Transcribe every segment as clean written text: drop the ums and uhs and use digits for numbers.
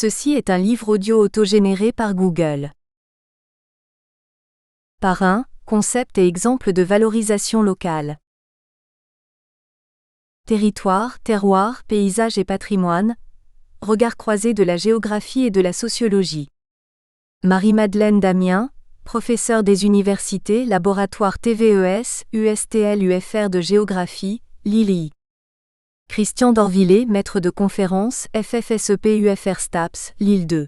Ceci est un livre audio autogénéré par Google. Parrain, concept et exemple de valorisation locale. Territoire, terroir, paysage et patrimoine, regard croisé de la géographie et de la sociologie. Marie-Madeleine Damien, professeure des universités, laboratoire TVES, USTL UFR de géographie, Lille. Christian Dorvillet, maître de conférences, FFSEP UFR STAPS, Lille 2.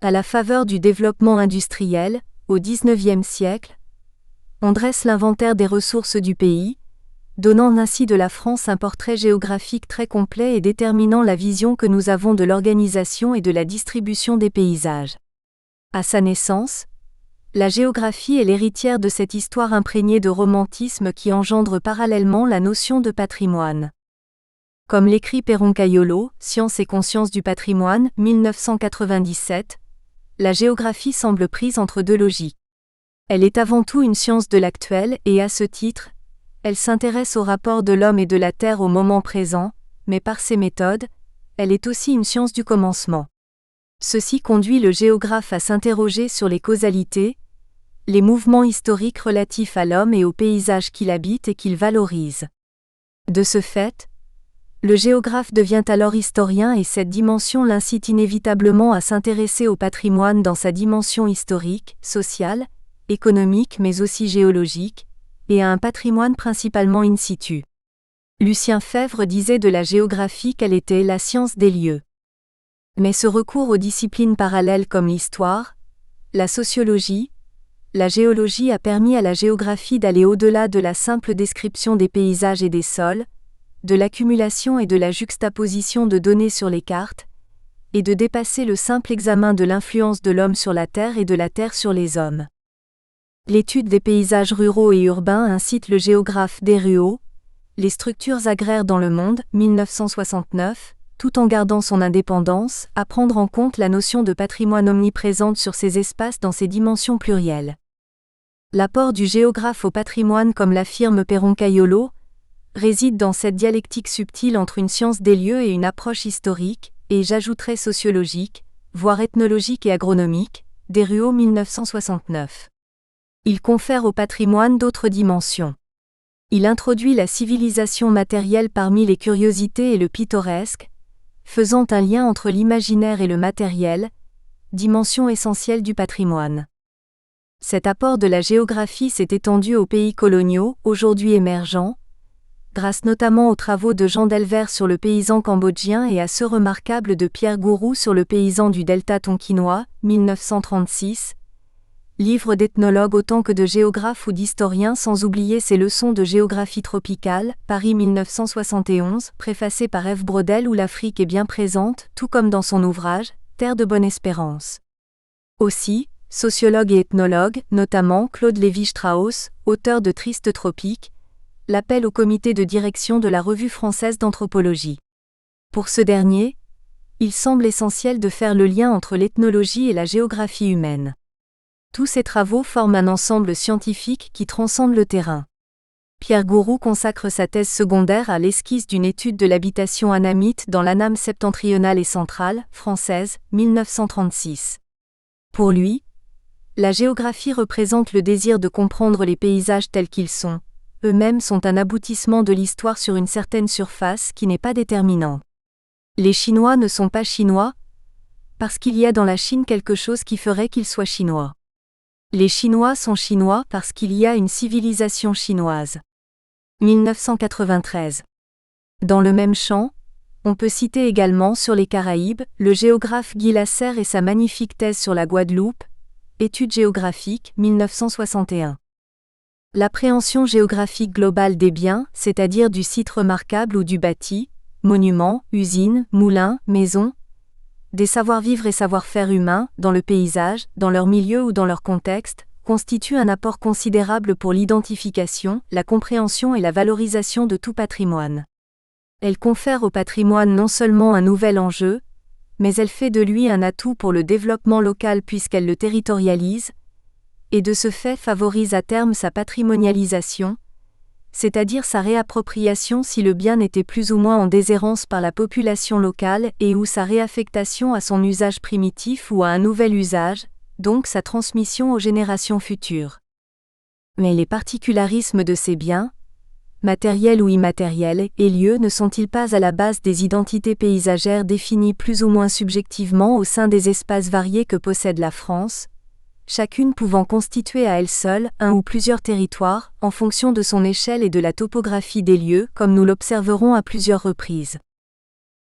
À la faveur du développement industriel, au XIXe siècle, on dresse l'inventaire des ressources du pays, donnant ainsi de la France un portrait géographique très complet et déterminant la vision que nous avons de l'organisation et de la distribution des paysages. À sa naissance, la géographie est l'héritière de cette histoire imprégnée de romantisme qui engendre parallèlement la notion de patrimoine. Comme l'écrit Perron Caiolo, Science et conscience du patrimoine, 1997, la géographie semble prise entre deux logiques. Elle est avant tout une science de l'actuel et à ce titre, elle s'intéresse au rapport de l'homme et de la terre au moment présent, mais par ses méthodes, elle est aussi une science du commencement. Ceci conduit le géographe à s'interroger sur les causalités, les mouvements historiques relatifs à l'homme et au paysage qu'il habite et qu'il valorise. De ce fait, le géographe devient alors historien et cette dimension l'incite inévitablement à s'intéresser au patrimoine dans sa dimension historique, sociale, économique mais aussi géologique, et à un patrimoine principalement in situ. Lucien Febvre disait de la géographie qu'elle était la science des lieux. Mais ce recours aux disciplines parallèles comme l'histoire, la sociologie, la géologie a permis à la géographie d'aller au-delà de la simple description des paysages et des sols, de l'accumulation et de la juxtaposition de données sur les cartes, et de dépasser le simple examen de l'influence de l'homme sur la terre et de la terre sur les hommes. L'étude des paysages ruraux et urbains incite le géographe Desruaux, Les structures agraires dans le monde, 1969, tout en gardant son indépendance, à prendre en compte la notion de patrimoine omniprésente sur ces espaces dans ses dimensions plurielles. L'apport du géographe au patrimoine, comme l'affirme Perron Caiolo, réside dans cette dialectique subtile entre une science des lieux et une approche historique, et j'ajouterais sociologique, voire ethnologique et agronomique, Desruaux 1969. Il confère au patrimoine d'autres dimensions. Il introduit la civilisation matérielle parmi les curiosités et le pittoresque, faisant un lien entre l'imaginaire et le matériel, dimension essentielle du patrimoine. Cet apport de la géographie s'est étendu aux pays coloniaux, aujourd'hui émergents, grâce notamment aux travaux de Jean Delvert sur le paysan cambodgien et à ceux remarquables de Pierre Gourou sur le paysan du delta tonkinois, 1936, livre d'ethnologue autant que de géographe ou d'historien sans oublier ses leçons de géographie tropicale, Paris 1971, préfacé par F. Brodel où l'Afrique est bien présente, tout comme dans son ouvrage, Terre de Bonne-Espérance. Aussi, sociologue et ethnologue, notamment Claude Lévi-Strauss, auteur de Tristes tropiques, l'appel au comité de direction de la Revue française d'anthropologie. Pour ce dernier, il semble essentiel de faire le lien entre l'ethnologie et la géographie humaine. Tous ces travaux forment un ensemble scientifique qui transcende le terrain. Pierre Gourou consacre sa thèse secondaire à l'esquisse d'une étude de l'habitation annamite dans l'Annam septentrionale et centrale, française, 1936. Pour lui, la géographie représente le désir de comprendre les paysages tels qu'ils sont. Eux-mêmes sont un aboutissement de l'histoire sur une certaine surface qui n'est pas déterminante. Les Chinois ne sont pas chinois, parce qu'il y a dans la Chine quelque chose qui ferait qu'ils soient chinois. Les Chinois sont chinois parce qu'il y a une civilisation chinoise. 1993. Dans le même champ, on peut citer également sur les Caraïbes, le géographe Guy Lasserre et sa magnifique thèse sur la Guadeloupe, Études géographiques, 1961. L'appréhension géographique globale des biens, c'est-à-dire du site remarquable ou du bâti, monuments, usines, moulins, maisons, des savoir-vivre et savoir-faire humains, dans le paysage, dans leur milieu ou dans leur contexte, constitue un apport considérable pour l'identification, la compréhension et la valorisation de tout patrimoine. Elle confère au patrimoine non seulement un nouvel enjeu, mais elle fait de lui un atout pour le développement local puisqu'elle le territorialise, et de ce fait favorise à terme sa patrimonialisation, c'est-à-dire sa réappropriation si le bien n'était plus ou moins en déshérence par la population locale et ou sa réaffectation à son usage primitif ou à un nouvel usage, donc sa transmission aux générations futures. Mais les particularismes de ces biens, matériels ou immatériels, et lieux ne sont-ils pas à la base des identités paysagères définies plus ou moins subjectivement au sein des espaces variés que possède la France, chacune pouvant constituer à elle seule un ou plusieurs territoires, en fonction de son échelle et de la topographie des lieux, comme nous l'observerons à plusieurs reprises.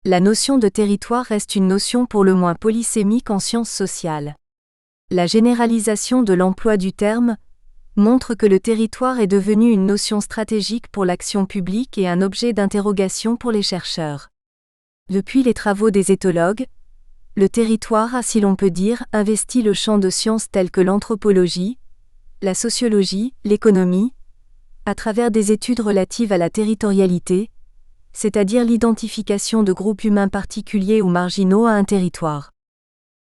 La notion de territoire reste une notion pour le moins polysémique en sciences sociales. La généralisation de l'emploi du terme montre que le territoire est devenu une notion stratégique pour l'action publique et un objet d'interrogation pour les chercheurs. Depuis les travaux des éthologues, le territoire a, si l'on peut dire, investi le champ de sciences telles que l'anthropologie, la sociologie, l'économie, à travers des études relatives à la territorialité, c'est-à-dire l'identification de groupes humains particuliers ou marginaux à un territoire.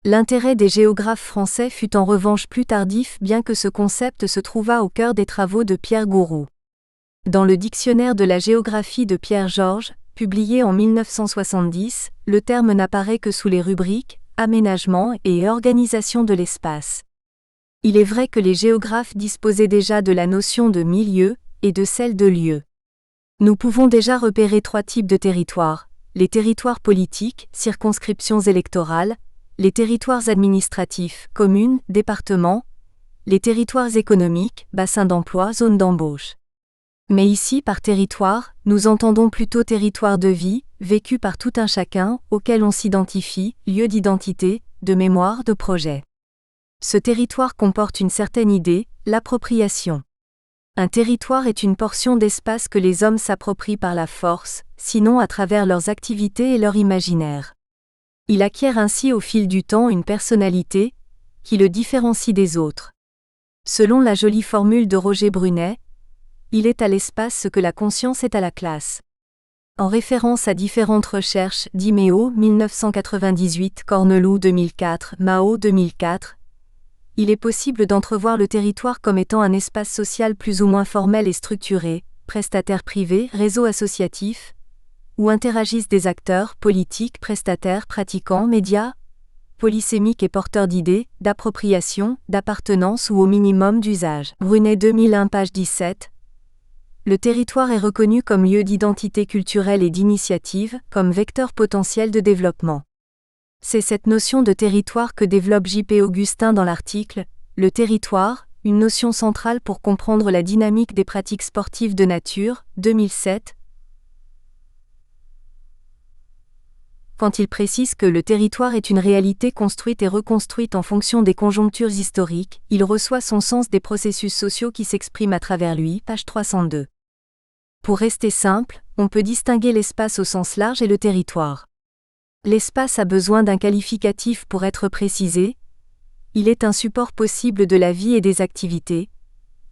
L'intérêt des géographes français fut en revanche plus tardif bien que ce concept se trouvât au cœur des travaux de Pierre Gouroux. Dans le dictionnaire de la géographie de Pierre Georges, publié en 1970, le terme n'apparaît que sous les rubriques « aménagement » et « organisation de l'espace ». Il est vrai que les géographes disposaient déjà de la notion de milieu et de celle de lieu. Nous pouvons déjà repérer 3 types de territoires: les territoires politiques, circonscriptions électorales, les territoires administratifs, communes, départements, les territoires économiques, bassins d'emploi, zones d'embauche. Mais ici, par territoire, nous entendons plutôt territoire de vie, vécu par tout un chacun, auquel on s'identifie, lieu d'identité, de mémoire, de projet. Ce territoire comporte une certaine idée, l'appropriation. Un territoire est une portion d'espace que les hommes s'approprient par la force, sinon à travers leurs activités et leur imaginaire. Il acquiert ainsi au fil du temps une personnalité, qui le différencie des autres. Selon la jolie formule de Roger Brunet, il est à l'espace ce que la conscience est à la classe. En référence à différentes recherches d'Iméo 1998, Corneloup 2004, Mao 2004, il est possible d'entrevoir le territoire comme étant un espace social plus ou moins formel et structuré, prestataires privés, réseaux associatifs, où interagissent des acteurs, politiques, prestataires, pratiquants, médias, polysémiques et porteurs d'idées, d'appropriation, d'appartenance ou au minimum d'usage. Brunet 2001, page 17. Le territoire est reconnu comme lieu d'identité culturelle et d'initiative, comme vecteur potentiel de développement. C'est cette notion de territoire que développe J.P. Augustin dans l'article « Le territoire, une notion centrale pour comprendre la dynamique des pratiques sportives de nature » 2007, quand il précise que le territoire est une réalité construite et reconstruite en fonction des conjonctures historiques, il reçoit son sens des processus sociaux qui s'expriment à travers lui, page 302. Pour rester simple, on peut distinguer l'espace au sens large et le territoire. L'espace a besoin d'un qualificatif pour être précisé. Il est un support possible de la vie et des activités.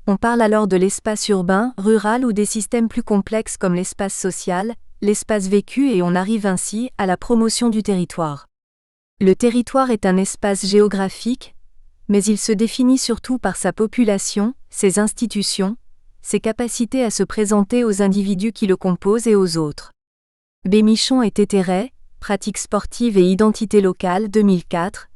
On parle alors de l'espace urbain, rural ou des systèmes plus complexes comme l'espace social, l'espace vécu et on arrive ainsi à la promotion du territoire. Le territoire est un espace géographique, mais il se définit surtout par sa population, ses institutions, ses capacités à se présenter aux individus qui le composent et aux autres. Bémichon et Téteret, Pratiques sportives et identité locale 2004,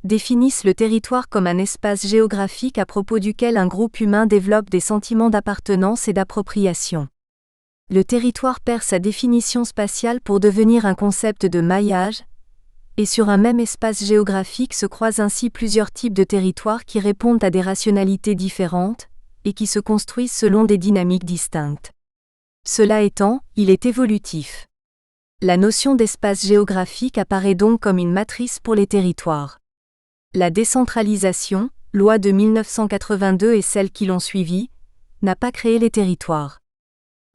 définissent le territoire comme un espace géographique à propos duquel un groupe humain développe des sentiments d'appartenance et d'appropriation. Le territoire perd sa définition spatiale pour devenir un concept de maillage, et sur un même espace géographique se croisent ainsi plusieurs types de territoires qui répondent à des rationalités différentes, et qui se construisent selon des dynamiques distinctes. Cela étant, il est évolutif. La notion d'espace géographique apparaît donc comme une matrice pour les territoires. La décentralisation, loi de 1982 et celles qui l'ont suivie, n'a pas créé les territoires.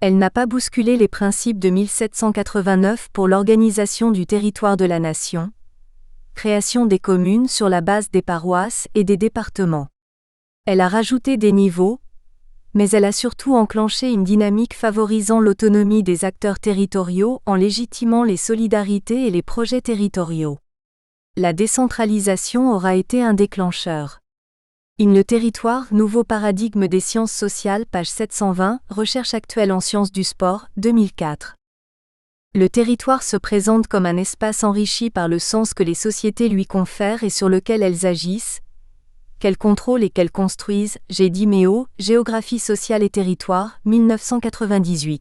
Elle n'a pas bousculé les principes de 1789 pour l'organisation du territoire de la nation, création des communes sur la base des paroisses et des départements. Elle a rajouté des niveaux, mais elle a surtout enclenché une dynamique favorisant l'autonomie des acteurs territoriaux en légitimant les solidarités et les projets territoriaux. La décentralisation aura été un déclencheur. In le territoire, nouveau paradigme des sciences sociales, page 720, recherche actuelle en sciences du sport, 2004. Le territoire se présente comme un espace enrichi par le sens que les sociétés lui confèrent et sur lequel elles agissent, qu'elles contrôlent et qu'elles construisent. G. Dimeo, Géographie sociale et territoire, 1998.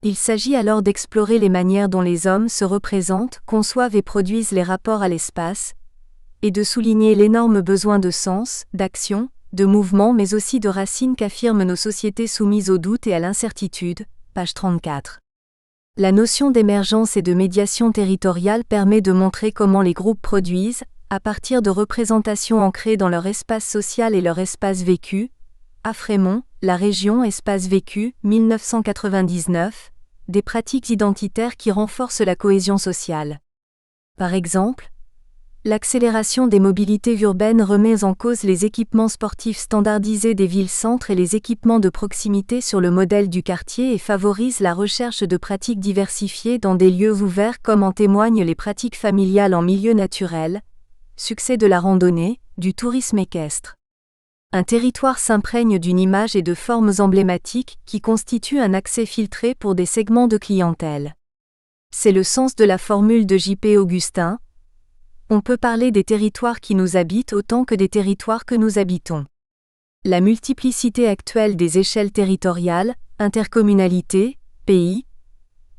Il s'agit alors d'explorer les manières dont les hommes se représentent, conçoivent et produisent les rapports à l'espace, et de souligner l'énorme besoin de sens, d'action, de mouvement mais aussi de racines qu'affirment nos sociétés soumises au doute et à l'incertitude, page 34. La notion d'émergence et de médiation territoriale permet de montrer comment les groupes produisent, à partir de représentations ancrées dans leur espace social et leur espace vécu. A. Frémont, La région espace vécu, 1999, des pratiques identitaires qui renforcent la cohésion sociale. Par exemple, l'accélération des mobilités urbaines remet en cause les équipements sportifs standardisés des villes-centres et les équipements de proximité sur le modèle du quartier et favorise la recherche de pratiques diversifiées dans des lieux ouverts comme en témoignent les pratiques familiales en milieu naturel, succès de la randonnée, du tourisme équestre. Un territoire s'imprègne d'une image et de formes emblématiques qui constituent un accès filtré pour des segments de clientèle. C'est le sens de la formule de J.P. Augustin. On peut parler des territoires qui nous habitent autant que des territoires que nous habitons. La multiplicité actuelle des échelles territoriales, intercommunalité, pays,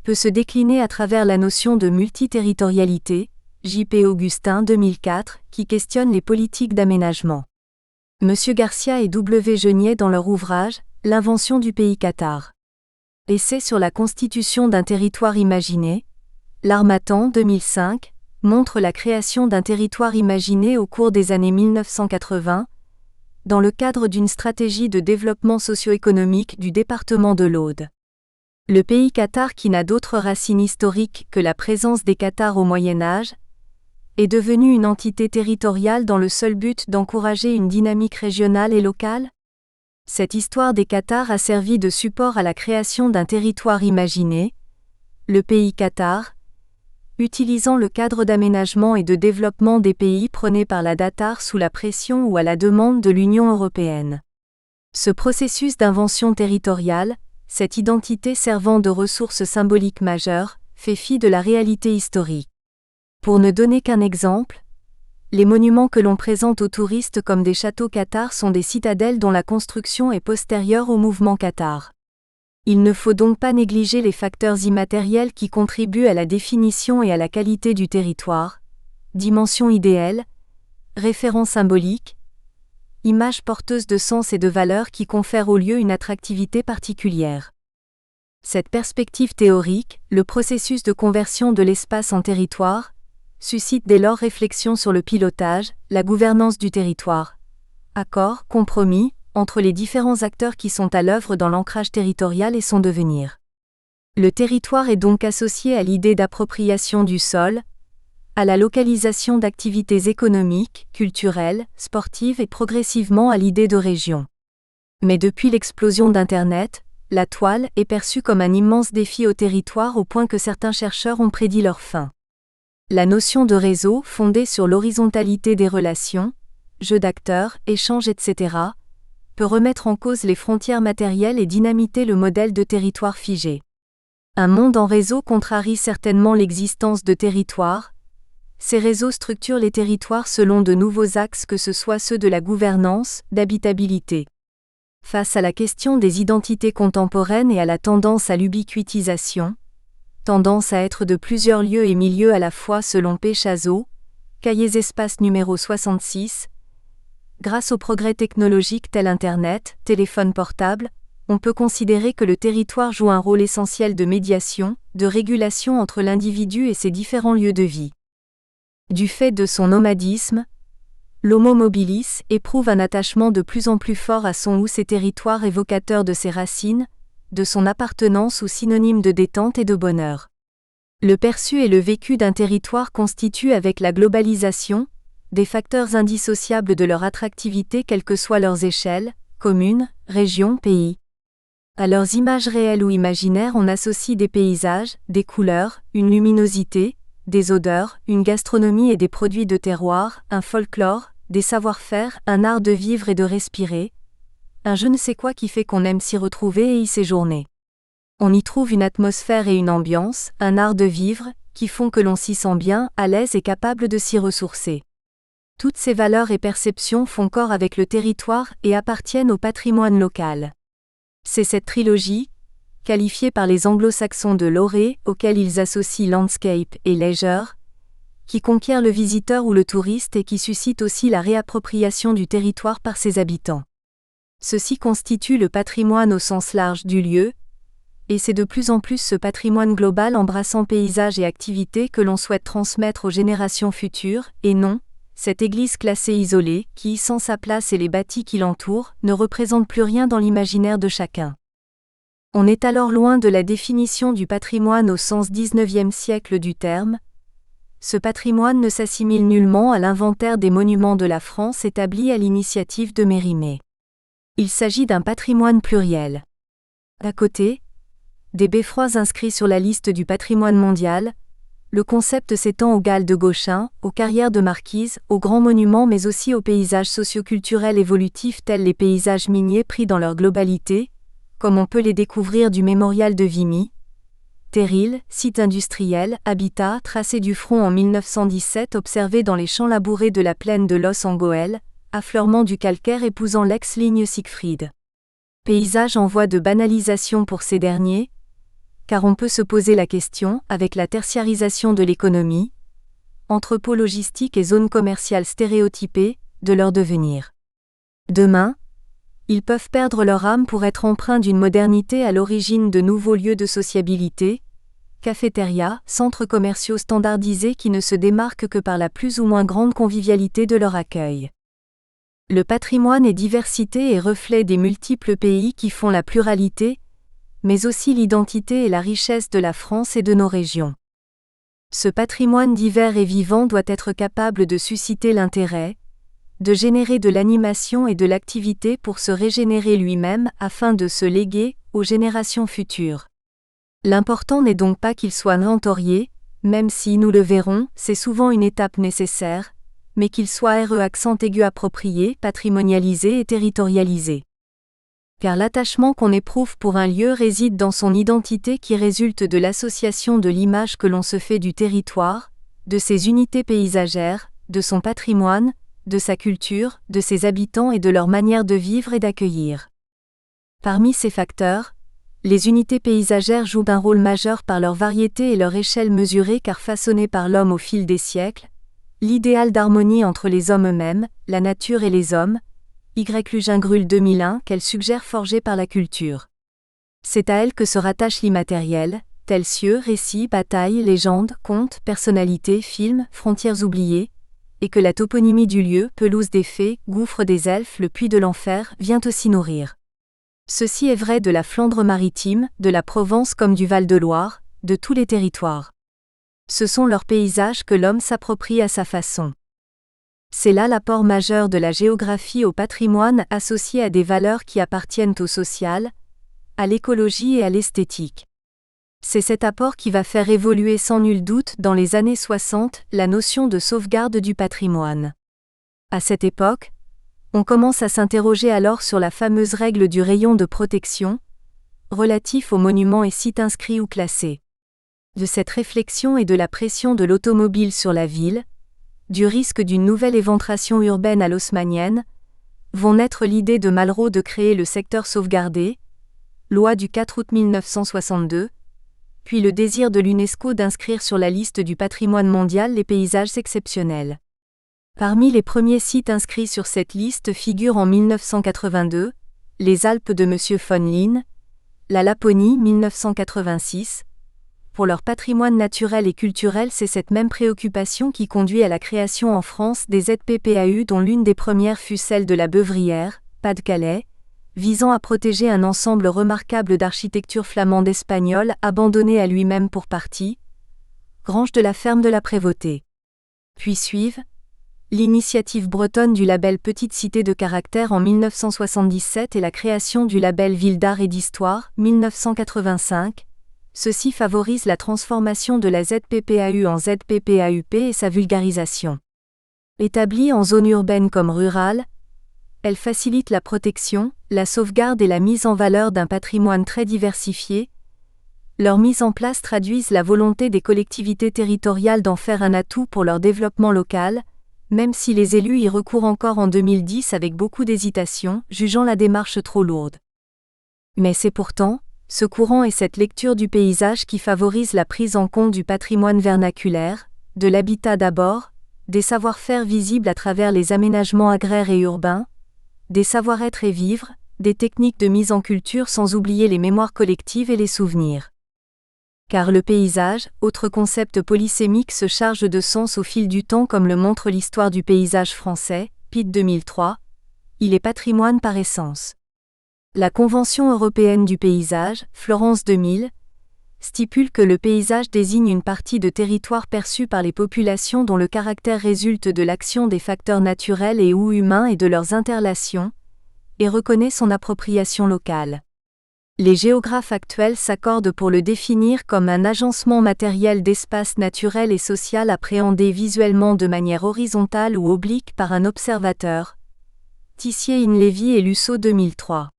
peut se décliner à travers la notion de multiterritorialité, J.P. Augustin 2004, qui questionne les politiques d'aménagement. M. Garcia et W. Geniet dans leur ouvrage « L'invention du pays Qatar. Essai sur la constitution d'un territoire imaginé », L'Harmattan 2005, montre la création d'un territoire imaginé au cours des années 1980, dans le cadre d'une stratégie de développement socio-économique du département de l'Aude. Le pays Qatar, qui n'a d'autre racine historique que la présence des Qatars au Moyen Âge, est devenu une entité territoriale dans le seul but d'encourager une dynamique régionale et locale ? Cette histoire des Qatars a servi de support à la création d'un territoire imaginé, le pays Qatar, utilisant le cadre d'aménagement et de développement des pays prôné par la Datar sous la pression ou à la demande de l'Union européenne. Ce processus d'invention territoriale, cette identité servant de ressource symbolique majeure, fait fi de la réalité historique. Pour ne donner qu'un exemple, les monuments que l'on présente aux touristes comme des châteaux Qatar sont des citadelles dont la construction est postérieure au mouvement Qatar. Il ne faut donc pas négliger les facteurs immatériels qui contribuent à la définition et à la qualité du territoire, dimension idéale, référent symbolique, image porteuse de sens et de valeurs qui confèrent au lieu une attractivité particulière. Cette perspective théorique, le processus de conversion de l'espace en territoire, suscite dès lors réflexion sur le pilotage, la gouvernance du territoire. Accord, compromis, entre les différents acteurs qui sont à l'œuvre dans l'ancrage territorial et son devenir. Le territoire est donc associé à l'idée d'appropriation du sol, à la localisation d'activités économiques, culturelles, sportives et progressivement à l'idée de région. Mais depuis l'explosion d'Internet, la toile est perçue comme un immense défi au territoire au point que certains chercheurs ont prédit leur fin. La notion de réseau, fondée sur l'horizontalité des relations, jeux d'acteurs, échanges etc., peut remettre en cause les frontières matérielles et dynamiter le modèle de territoire figé. Un monde en réseau contrarie certainement l'existence de territoires. Ces réseaux structurent les territoires selon de nouveaux axes que ce soit ceux de la gouvernance, d'habitabilité. Face à la question des identités contemporaines et à la tendance à l'ubiquitisation, tendance à être de plusieurs lieux et milieux à la fois selon P. Chazot, Cahiers espace numéro 66, grâce aux progrès technologiques tels Internet, téléphone portable, on peut considérer que le territoire joue un rôle essentiel de médiation, de régulation entre l'individu et ses différents lieux de vie. Du fait de son nomadisme, l'homo mobilis éprouve un attachement de plus en plus fort à son ou ses territoires évocateurs de ses racines, de son appartenance ou synonyme de détente et de bonheur. Le perçu et le vécu d'un territoire constituent avec la globalisation, des facteurs indissociables de leur attractivité quelles que soient leurs échelles, communes, régions, pays. À leurs images réelles ou imaginaires on associe des paysages, des couleurs, une luminosité, des odeurs, une gastronomie et des produits de terroir, un folklore, des savoir-faire, un art de vivre et de respirer, un je ne sais quoi qui fait qu'on aime s'y retrouver et y séjourner. On y trouve une atmosphère et une ambiance, un art de vivre, qui font que l'on s'y sent bien, à l'aise et capable de s'y ressourcer. Toutes ces valeurs et perceptions font corps avec le territoire et appartiennent au patrimoine local. C'est cette trilogie, qualifiée par les anglo-saxons de loré, auquel ils associent landscape et leisure, qui conquiert le visiteur ou le touriste et qui suscite aussi la réappropriation du territoire par ses habitants. Ceci constitue le patrimoine au sens large du lieu, et c'est de plus en plus ce patrimoine global embrassant paysages et activités que l'on souhaite transmettre aux générations futures, et non, cette église classée isolée, qui, sans sa place et les bâtis qui l'entourent, ne représente plus rien dans l'imaginaire de chacun. On est alors loin de la définition du patrimoine au sens XIXe siècle du terme. Ce patrimoine ne s'assimile nullement à l'inventaire des monuments de la France établi à l'initiative de Mérimée. Il s'agit d'un patrimoine pluriel. D'à côté, des beffrois inscrits sur la liste du patrimoine mondial, le concept s'étend aux Galles de Gauchin, aux carrières de Marquise, aux grands monuments mais aussi aux paysages socioculturels évolutifs tels les paysages miniers pris dans leur globalité, comme on peut les découvrir du mémorial de Vimy. Terril, site industriel, habitat, tracé du front en 1917 observé dans les champs labourés de la plaine de Los en Goële, affleurement du calcaire épousant l'ex-ligne Siegfried. Paysage en voie de banalisation pour ces derniers, car on peut se poser la question, avec la tertiarisation de l'économie, entrepôts logistiques et zones commerciales stéréotypées, de leur devenir. Demain, ils peuvent perdre leur âme pour être empreints d'une modernité à l'origine de nouveaux lieux de sociabilité, cafétérias, centres commerciaux standardisés qui ne se démarquent que par la plus ou moins grande convivialité de leur accueil. Le patrimoine est diversité et reflet des multiples pays qui font la pluralité, mais aussi l'identité et la richesse de la France et de nos régions. Ce patrimoine divers et vivant doit être capable de susciter l'intérêt, de générer de l'animation et de l'activité pour se régénérer lui-même afin de se léguer aux générations futures. L'important n'est donc pas qu'il soit inventorié, même si, nous le verrons, c'est souvent une étape nécessaire, mais qu'il soit accent aigu approprié, patrimonialisé et territorialisé. Car l'attachement qu'on éprouve pour un lieu réside dans son identité qui résulte de l'association de l'image que l'on se fait du territoire, de ses unités paysagères, de son patrimoine, de sa culture, de ses habitants et de leur manière de vivre et d'accueillir. Parmi ces facteurs, les unités paysagères jouent un rôle majeur par leur variété et leur échelle mesurée car façonnées par l'homme au fil des siècles, l'idéal d'harmonie entre les hommes eux-mêmes, la nature et les hommes, Y. Lugingrul 2001 qu'elle suggère forgée par la culture. C'est à elle que se rattache l'immatériel, tels cieux, récits, batailles, légendes, contes, personnalités, films, frontières oubliées, et que la toponymie du lieu, pelouse des fées, gouffre des elfes, le puits de l'enfer, vient aussi nourrir. Ceci est vrai de la Flandre maritime, de la Provence comme du Val-de-Loire, de tous les territoires. Ce sont leurs paysages que l'homme s'approprie à sa façon. C'est là l'apport majeur de la géographie au patrimoine associé à des valeurs qui appartiennent au social, à l'écologie et à l'esthétique. C'est cet apport qui va faire évoluer sans nul doute dans les années 60 la notion de sauvegarde du patrimoine. À cette époque, on commence à s'interroger alors sur la fameuse règle du rayon de protection, relatif aux monuments et sites inscrits ou classés. De cette réflexion et de la pression de l'automobile sur la ville, du risque d'une nouvelle éventration urbaine à l'haussmannienne, vont naître l'idée de Malraux de créer le secteur sauvegardé, loi du 4 août 1962, puis le désir de l'UNESCO d'inscrire sur la liste du patrimoine mondial les paysages exceptionnels. Parmi les premiers sites inscrits sur cette liste figurent en 1982, les Alpes de M. von Lin, la Laponie 1986. Pour leur patrimoine naturel et culturel, c'est cette même préoccupation qui conduit à la création en France des ZPPAU dont l'une des premières fut celle de la Beuvrière, Pas-de-Calais, visant à protéger un ensemble remarquable d'architecture flamande espagnole abandonné à lui-même pour partie, Grange de la Ferme de la Prévôté. Puis suivent l'initiative bretonne du label Petite Cité de Caractère en 1977 et la création du label Ville d'Art et d'Histoire, 1985. Ceci favorise la transformation de la ZPPAU en ZPPAUP et sa vulgarisation. Établie en zone urbaine comme rurale, elle facilite la protection, la sauvegarde et la mise en valeur d'un patrimoine très diversifié. Leur mise en place traduisent la volonté des collectivités territoriales d'en faire un atout pour leur développement local, même si les élus y recourent encore en 2010 avec beaucoup d'hésitation, jugeant la démarche trop lourde. Mais c'est pourtant ce courant et cette lecture du paysage qui favorisent la prise en compte du patrimoine vernaculaire, de l'habitat d'abord, des savoir-faire visibles à travers les aménagements agraires et urbains, des savoir-être et vivre, des techniques de mise en culture sans oublier les mémoires collectives et les souvenirs. Car le paysage, autre concept polysémique, se charge de sens au fil du temps comme le montre l'histoire du paysage français, Pitt 2003, il est patrimoine par essence. La Convention européenne du paysage, Florence 2000, stipule que le paysage désigne une partie de territoire perçu par les populations dont le caractère résulte de l'action des facteurs naturels et ou humains et de leurs interrelations, et reconnaît son appropriation locale. Les géographes actuels s'accordent pour le définir comme un agencement matériel d'espace naturel et social appréhendé visuellement de manière horizontale ou oblique par un observateur. Tissier-Inlevy et Lusso 2003.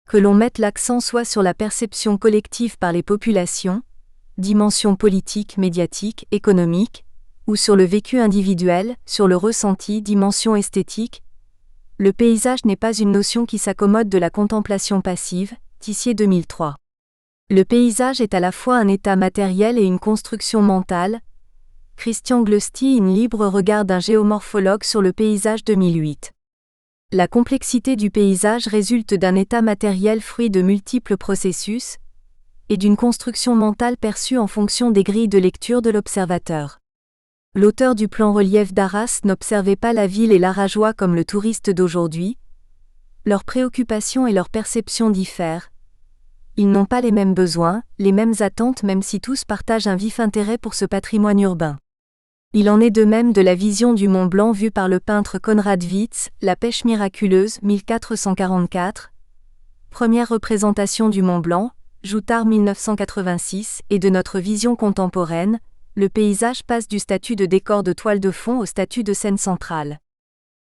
Que l'on mette l'accent soit sur la perception collective par les populations, dimension politique, médiatique, économique, ou sur le vécu individuel, sur le ressenti, dimension esthétique. Le paysage n'est pas une notion qui s'accommode de la contemplation passive, Tissier 2003. Le paysage est à la fois un état matériel et une construction mentale. Christian Glösti, une libre regard d'un géomorphologue sur le paysage 2008. La complexité du paysage résulte d'un état matériel fruit de multiples processus, et d'une construction mentale perçue en fonction des grilles de lecture de l'observateur. L'auteur du plan relief d'Arras n'observait pas la ville et l'Arageois comme le touriste d'aujourd'hui. Leurs préoccupations et leurs perceptions diffèrent. Ils n'ont pas les mêmes besoins, les mêmes attentes même si tous partagent un vif intérêt pour ce patrimoine urbain. Il en est de même de la vision du Mont Blanc vue par le peintre Konrad Witz, La pêche miraculeuse, 1444. Première représentation du Mont Blanc, Joutard 1986, et de notre vision contemporaine, le paysage passe du statut de décor de toile de fond au statut de scène centrale.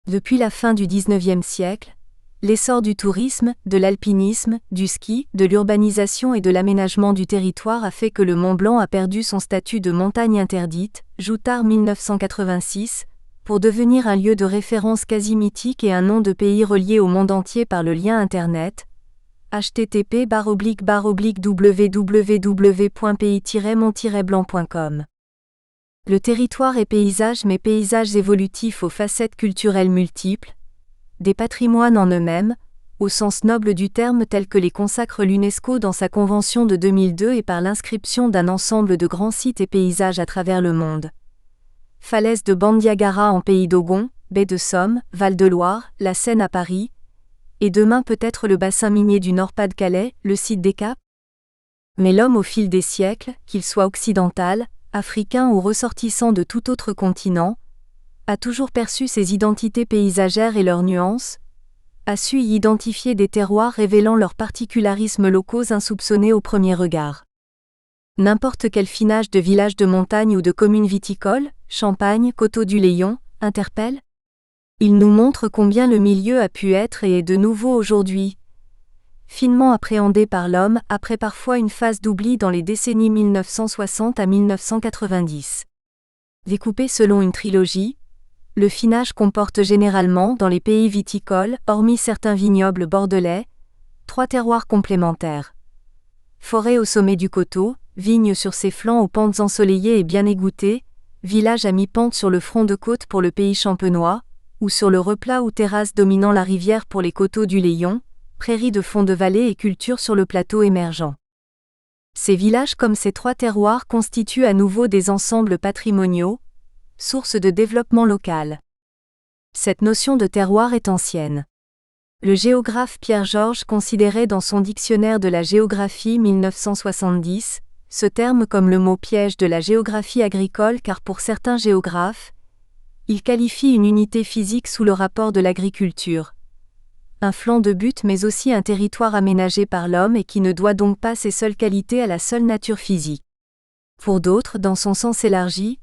Depuis la fin du XIXe siècle, l'essor du tourisme, de l'alpinisme, du ski, de l'urbanisation et de l'aménagement du territoire a fait que le Mont Blanc a perdu son statut de montagne interdite, Joutard 1986, pour devenir un lieu de référence quasi mythique et un nom de pays relié au monde entier par le lien Internet. http://www.pays-mont-blanc.com. Le territoire est paysage mais paysage évolutif aux facettes culturelles multiples, des patrimoines en eux-mêmes, au sens noble du terme tel que les consacre l'UNESCO dans sa convention de 2002 et par l'inscription d'un ensemble de grands sites et paysages à travers le monde. Falaises de Bandiagara en Pays d'Ogon, baie de Somme, Val-de-Loire, la Seine à Paris, et demain peut-être le bassin minier du Nord-Pas-de-Calais, le site des Caps. Mais l'homme au fil des siècles, qu'il soit occidental, africain ou ressortissant de tout autre continent, a toujours perçu ces identités paysagères et leurs nuances, a su y identifier des terroirs révélant leurs particularismes locaux insoupçonnés au premier regard. N'importe quel finage de village de montagne ou de commune viticole, Champagne, Coteaux du Léon, interpelle. Il nous montre combien le milieu a pu être et est de nouveau aujourd'hui finement appréhendé par l'homme après parfois une phase d'oubli dans les décennies 1960 à 1990. Découpé selon une trilogie, le finage comporte généralement, dans les pays viticoles, hormis certains vignobles bordelais, 3 terroirs complémentaires. Forêt au sommet du coteau, vignes sur ses flancs aux pentes ensoleillées et bien égouttées, village à mi-pente sur le front de côte pour le pays champenois, ou sur le replat ou terrasse dominant la rivière pour les coteaux du Léon, prairies de fond de vallée et culture sur le plateau émergent. Ces villages comme ces 3 terroirs constituent à nouveau des ensembles patrimoniaux, source de développement local. Cette notion de terroir est ancienne. Le géographe Pierre Georges considérait dans son dictionnaire de la géographie 1970, ce terme comme le mot piège de la géographie agricole car pour certains géographes, il qualifie une unité physique sous le rapport de l'agriculture. Un flanc de butte mais aussi un territoire aménagé par l'homme et qui ne doit donc pas ses seules qualités à la seule nature physique. Pour d'autres, dans son sens élargi,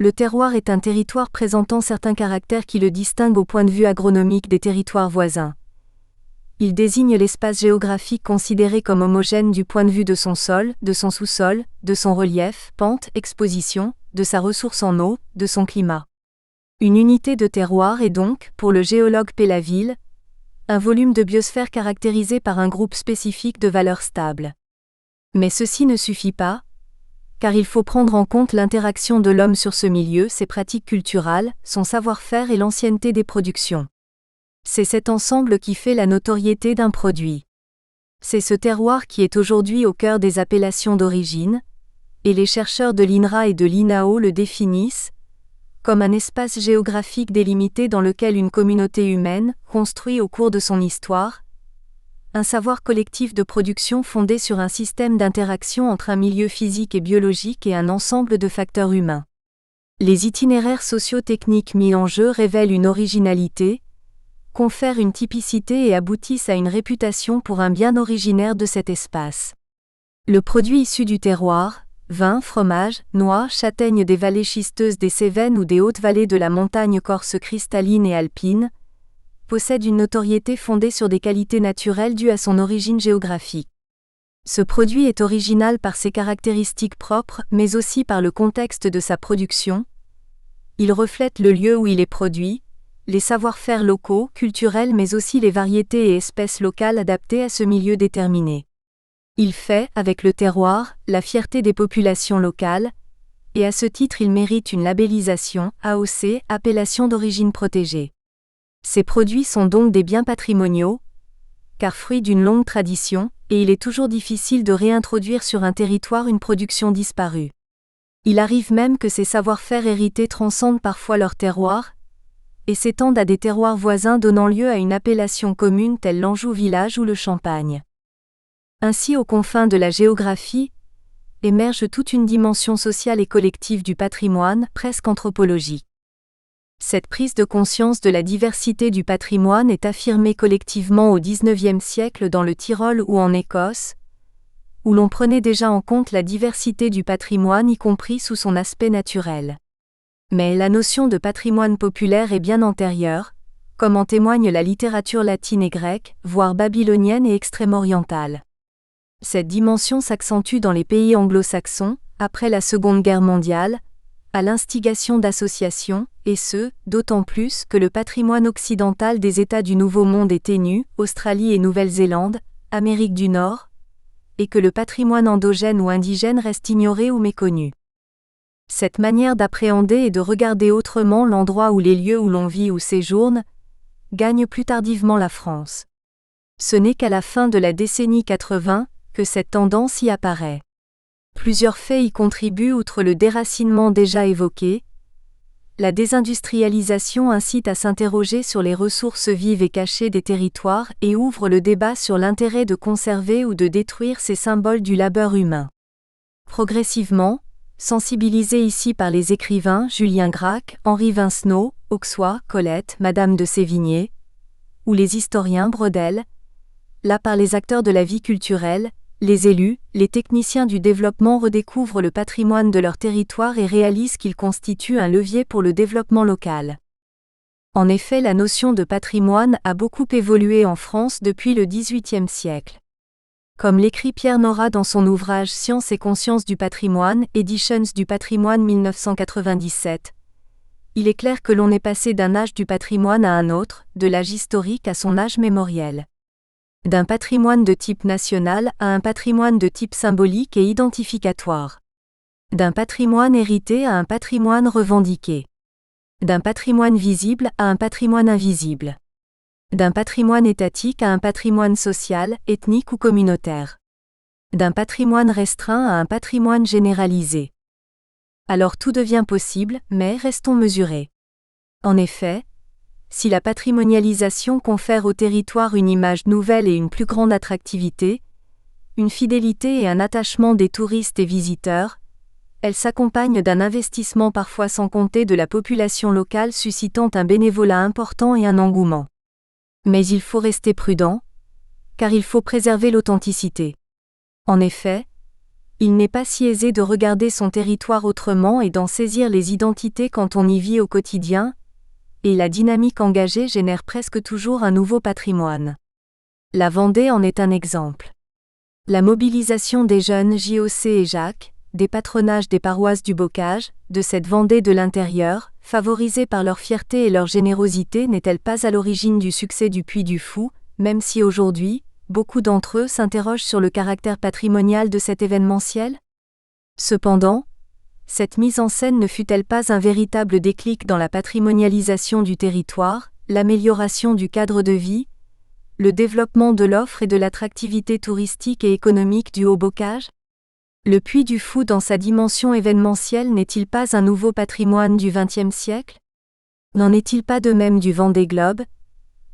Le terroir est un territoire présentant certains caractères qui le distinguent au point de vue agronomique des territoires voisins. Il désigne l'espace géographique considéré comme homogène du point de vue de son sol, de son sous-sol, de son relief, pente, exposition, de sa ressource en eau, de son climat. Une unité de terroir est donc, pour le géologue Pélaville, un volume de biosphère caractérisé par un groupe spécifique de valeurs stables. Mais ceci ne suffit pas, car il faut prendre en compte l'interaction de l'homme sur ce milieu, ses pratiques culturales, son savoir-faire et l'ancienneté des productions. C'est cet ensemble qui fait la notoriété d'un produit. C'est ce terroir qui est aujourd'hui au cœur des appellations d'origine, et les chercheurs de l'INRA et de l'INAO le définissent comme un espace géographique délimité dans lequel une communauté humaine construit au cours de son histoire un savoir collectif de production fondé sur un système d'interaction entre un milieu physique et biologique et un ensemble de facteurs humains. Les itinéraires socio-techniques mis en jeu révèlent une originalité, confèrent une typicité et aboutissent à une réputation pour un bien originaire de cet espace. Le produit issu du terroir, vin, fromage, noix, châtaignes des vallées schisteuses des Cévennes ou des hautes vallées de la montagne corse cristalline et alpine, possède une notoriété fondée sur des qualités naturelles dues à son origine géographique. Ce produit est original par ses caractéristiques propres, mais aussi par le contexte de sa production. Il reflète le lieu où il est produit, les savoir-faire locaux, culturels mais aussi les variétés et espèces locales adaptées à ce milieu déterminé. Il fait, avec le terroir, la fierté des populations locales, et à ce titre il mérite une labellisation, AOC, appellation d'origine protégée. Ces produits sont donc des biens patrimoniaux, car fruits d'une longue tradition, et il est toujours difficile de réintroduire sur un territoire une production disparue. Il arrive même que ces savoir-faire hérités transcendent parfois leur terroir, et s'étendent à des terroirs voisins donnant lieu à une appellation commune telle l'Anjou village ou le Champagne. Ainsi aux confins de la géographie, émerge toute une dimension sociale et collective du patrimoine, presque anthropologique. Cette prise de conscience de la diversité du patrimoine est affirmée collectivement au XIXe siècle dans le Tyrol ou en Écosse, où l'on prenait déjà en compte la diversité du patrimoine y compris sous son aspect naturel. Mais la notion de patrimoine populaire est bien antérieure, comme en témoigne la littérature latine et grecque, voire babylonienne et extrême-orientale. Cette dimension s'accentue dans les pays anglo-saxons, après la Seconde Guerre mondiale, à l'instigation d'associations, et ce, d'autant plus que le patrimoine occidental des États du Nouveau Monde est ténu, Australie et Nouvelle-Zélande, Amérique du Nord, et que le patrimoine endogène ou indigène reste ignoré ou méconnu. Cette manière d'appréhender et de regarder autrement l'endroit ou les lieux où l'on vit ou séjourne, gagne plus tardivement la France. Ce n'est qu'à la fin de la décennie 80 que cette tendance y apparaît. Plusieurs faits y contribuent outre le déracinement déjà évoqué. La désindustrialisation incite à s'interroger sur les ressources vives et cachées des territoires et ouvre le débat sur l'intérêt de conserver ou de détruire ces symboles du labeur humain. Progressivement, sensibilisés ici par les écrivains Julien Gracq, Henri Vincenot, Auxois, Colette, Madame de Sévigné, ou les historiens Brodel, là par les acteurs de la vie culturelle, les élus, les techniciens du développement redécouvrent le patrimoine de leur territoire et réalisent qu'il constitue un levier pour le développement local. En effet, la notion de patrimoine a beaucoup évolué en France depuis le XVIIIe siècle. Comme l'écrit Pierre Nora dans son ouvrage Science et conscience du patrimoine, Editions du patrimoine 1997, il est clair que l'on est passé d'un âge du patrimoine à un autre, de l'âge historique à son âge mémoriel. D'un patrimoine de type national à un patrimoine de type symbolique et identificatoire. D'un patrimoine hérité à un patrimoine revendiqué. D'un patrimoine visible à un patrimoine invisible. D'un patrimoine étatique à un patrimoine social, ethnique ou communautaire. D'un patrimoine restreint à un patrimoine généralisé. Alors tout devient possible, mais restons mesurés. En effet, si la patrimonialisation confère au territoire une image nouvelle et une plus grande attractivité, une fidélité et un attachement des touristes et visiteurs, elle s'accompagne d'un investissement parfois sans compter de la population locale suscitant un bénévolat important et un engouement. Mais il faut rester prudent, car il faut préserver l'authenticité. En effet, Il n'est pas si aisé de regarder son territoire autrement et d'en saisir les identités quand on y vit au quotidien, et la dynamique engagée génère presque toujours un nouveau patrimoine. La Vendée en est un exemple. La mobilisation des jeunes JOC et Jacques, des patronages des paroisses du Bocage, de cette Vendée de l'intérieur, favorisée par leur fierté et leur générosité, n'est-elle pas à l'origine du succès du Puy du Fou, même si aujourd'hui, beaucoup d'entre eux s'interrogent sur le caractère patrimonial de cet événementiel ? Cependant, cette mise en scène ne fut-elle pas un véritable déclic dans la patrimonialisation du territoire, l'amélioration du cadre de vie, le développement de l'offre et de l'attractivité touristique et économique du Haut-Bocage ? Le Puy du Fou dans sa dimension événementielle n'est-il pas un nouveau patrimoine du XXe siècle ? N'en est-il pas de même du Vendée Globe,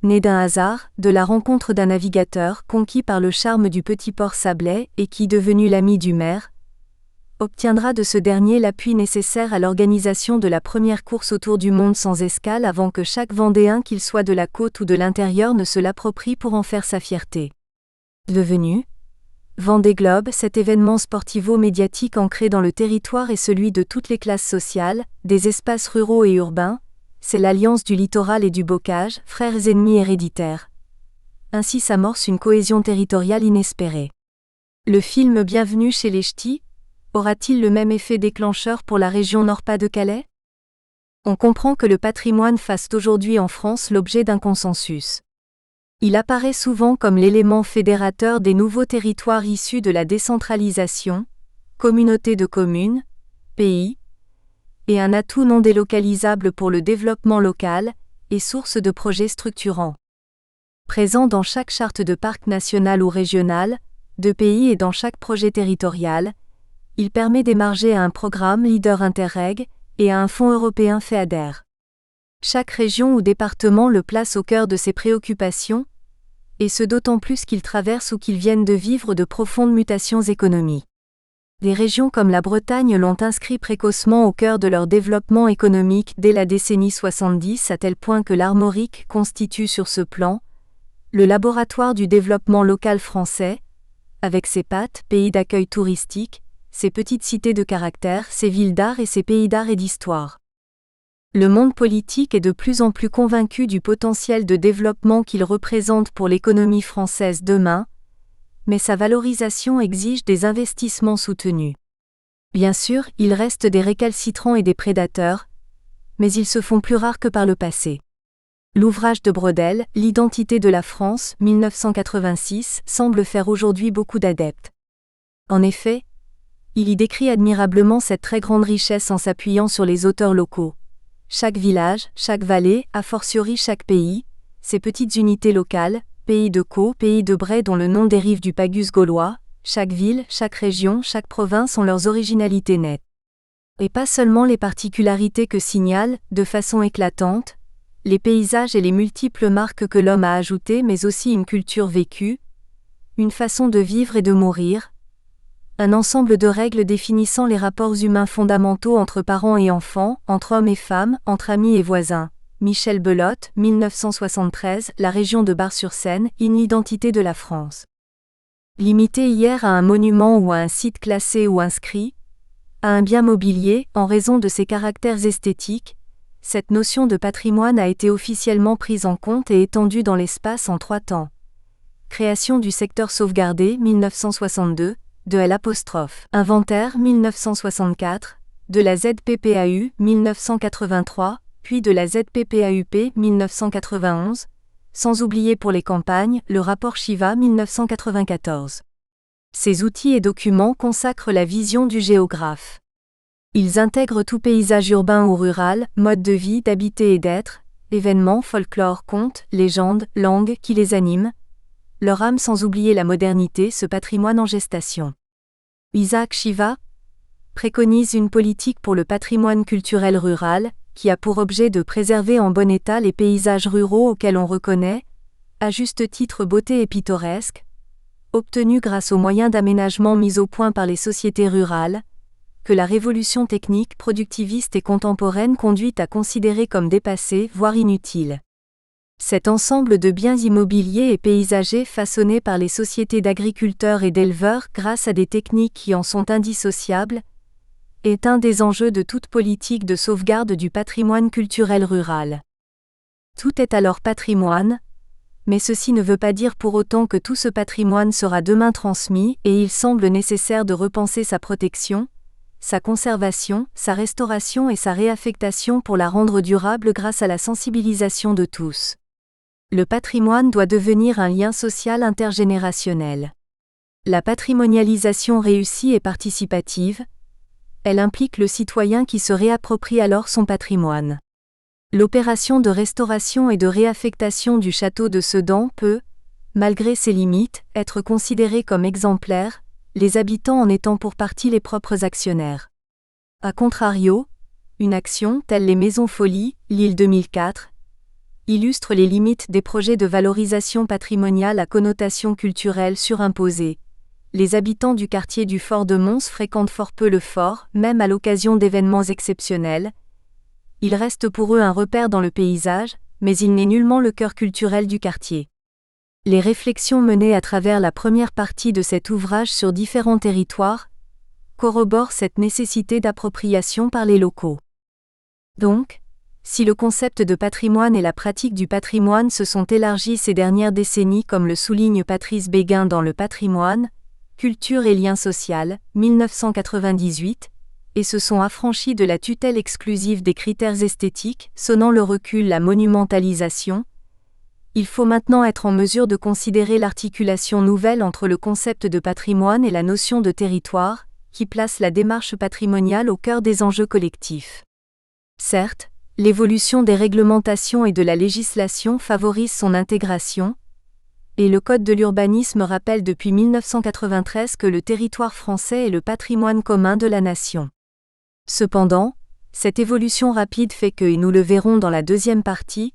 né d'un hasard, de la rencontre d'un navigateur conquis par le charme du petit port sablais et qui, devenu l'ami du maire, obtiendra de ce dernier l'appui nécessaire à l'organisation de la première course autour du monde sans escale avant que chaque Vendéen, qu'il soit de la côte ou de l'intérieur, ne se l'approprie pour en faire sa fierté. Devenu Vendée Globe, cet événement sportivo-médiatique ancré dans le territoire est celui de toutes les classes sociales, des espaces ruraux et urbains, c'est l'alliance du littoral et du Bocage, frères ennemis héréditaires. Ainsi s'amorce une cohésion territoriale inespérée. Le film Bienvenue chez les Ch'tis aura-t-il le même effet déclencheur pour la région Nord-Pas-de-Calais ? On comprend que le patrimoine fasse aujourd'hui en France l'objet d'un consensus. Il apparaît souvent comme l'élément fédérateur des nouveaux territoires issus de la décentralisation, communautés de communes, pays, et un atout non délocalisable pour le développement local, et source de projets structurants. Présent dans chaque charte de parc national ou régional, de pays et dans chaque projet territorial, il permet d'émarger à un programme Leader Interreg et à un fonds européen FEADER. Chaque région ou département le place au cœur de ses préoccupations, et ce d'autant plus qu'ils traversent ou qu'ils viennent de vivre de profondes mutations économiques. Des régions comme la Bretagne l'ont inscrit précocement au cœur de leur développement économique dès la décennie 70 à tel point que l'Armorique constitue sur ce plan le laboratoire du développement local français, avec ses PAT, pays d'accueil touristique, ses petites cités de caractère, ses villes d'art et ses pays d'art et d'histoire. Le monde politique est de plus en plus convaincu du potentiel de développement qu'il représente pour l'économie française demain, mais sa valorisation exige des investissements soutenus. Bien sûr, il reste des récalcitrants et des prédateurs, mais ils se font plus rares que par le passé. L'ouvrage de Brodel, L'identité de la France, 1986, semble faire aujourd'hui beaucoup d'adeptes. En effet, il y décrit admirablement cette très grande richesse en s'appuyant sur les auteurs locaux. Chaque village, chaque vallée, a fortiori chaque pays, ces petites unités locales, pays de Caux, pays de Bray dont le nom dérive du pagus gaulois, chaque ville, chaque région, chaque province ont leurs originalités nettes. Et pas seulement les particularités que signalent, de façon éclatante, les paysages et les multiples marques que l'homme a ajoutées, mais aussi une culture vécue, une façon de vivre et de mourir, un ensemble de règles définissant les rapports humains fondamentaux entre parents et enfants, entre hommes et femmes, entre amis et voisins. Michel Belote, 1973, La région de Bar-sur-Seine, l'identité de la France. Limité hier à un monument ou à un site classé ou inscrit, à un bien mobilier, en raison de ses caractères esthétiques, cette notion de patrimoine a été officiellement prise en compte et étendue dans l'espace en 3 temps. Création du secteur sauvegardé, 1962, de L', inventaire, 1964, de la ZPPAU, 1983, puis de la ZPPAUP, 1991, sans oublier pour les campagnes, le rapport Chiva, 1994. Ces outils et documents consacrent la vision du géographe. Ils intègrent tout paysage urbain ou rural, mode de vie, d'habiter et d'être, événements, folklore, contes, légendes, langues qui les animent, leur âme sans oublier la modernité, ce patrimoine en gestation. Isaac Chiva préconise une politique pour le patrimoine culturel rural, qui a pour objet de préserver en bon état les paysages ruraux auxquels on reconnaît, à juste titre beauté et pittoresque, obtenus grâce aux moyens d'aménagement mis au point par les sociétés rurales, que la révolution technique, productiviste et contemporaine conduit à considérer comme dépassées, voire inutiles. Cet ensemble de biens immobiliers et paysagers façonnés par les sociétés d'agriculteurs et d'éleveurs grâce à des techniques qui en sont indissociables, est un des enjeux de toute politique de sauvegarde du patrimoine culturel rural. Tout est alors patrimoine, mais ceci ne veut pas dire pour autant que tout ce patrimoine sera demain transmis et il semble nécessaire de repenser sa protection, sa conservation, sa restauration et sa réaffectation pour la rendre durable grâce à la sensibilisation de tous. Le patrimoine doit devenir un lien social intergénérationnel. La patrimonialisation réussie et participative, elle implique le citoyen qui se réapproprie alors son patrimoine. L'opération de restauration et de réaffectation du château de Sedan peut, malgré ses limites, être considérée comme exemplaire, les habitants en étant pour partie les propres actionnaires. A contrario, une action telle les Maisons Folies, Lille 2004, illustre les limites des projets de valorisation patrimoniale à connotation culturelle surimposée. Les habitants du quartier du Fort de Mons fréquentent fort peu le fort, même à l'occasion d'événements exceptionnels. Il reste pour eux un repère dans le paysage, mais il n'est nullement le cœur culturel du quartier. Les réflexions menées à travers la première partie de cet ouvrage sur différents territoires corroborent cette nécessité d'appropriation par les locaux. Donc, si le concept de patrimoine et la pratique du patrimoine se sont élargis ces dernières décennies comme le souligne Patrice Béguin dans Le patrimoine, culture et lien social, 1998, et se sont affranchis de la tutelle exclusive des critères esthétiques, sonnant le recul, la monumentalisation, il faut maintenant être en mesure de considérer l'articulation nouvelle entre le concept de patrimoine et la notion de territoire, qui place la démarche patrimoniale au cœur des enjeux collectifs. Certes, l'évolution des réglementations et de la législation favorise son intégration, et le Code de l'urbanisme rappelle depuis 1993 que le territoire français est le patrimoine commun de la nation. Cependant, cette évolution rapide fait que, et nous le verrons dans la deuxième partie,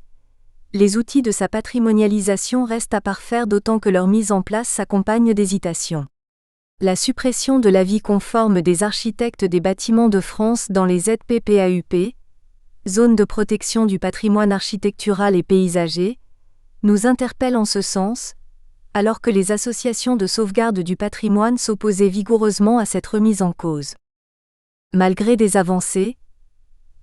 les outils de sa patrimonialisation restent à parfaire d'autant que leur mise en place s'accompagne d'hésitations. La suppression de l'avis conforme des architectes des bâtiments de France dans les ZPPAUP, zone de protection du patrimoine architectural et paysager, nous interpelle en ce sens, alors que les associations de sauvegarde du patrimoine s'opposaient vigoureusement à cette remise en cause. Malgré des avancées,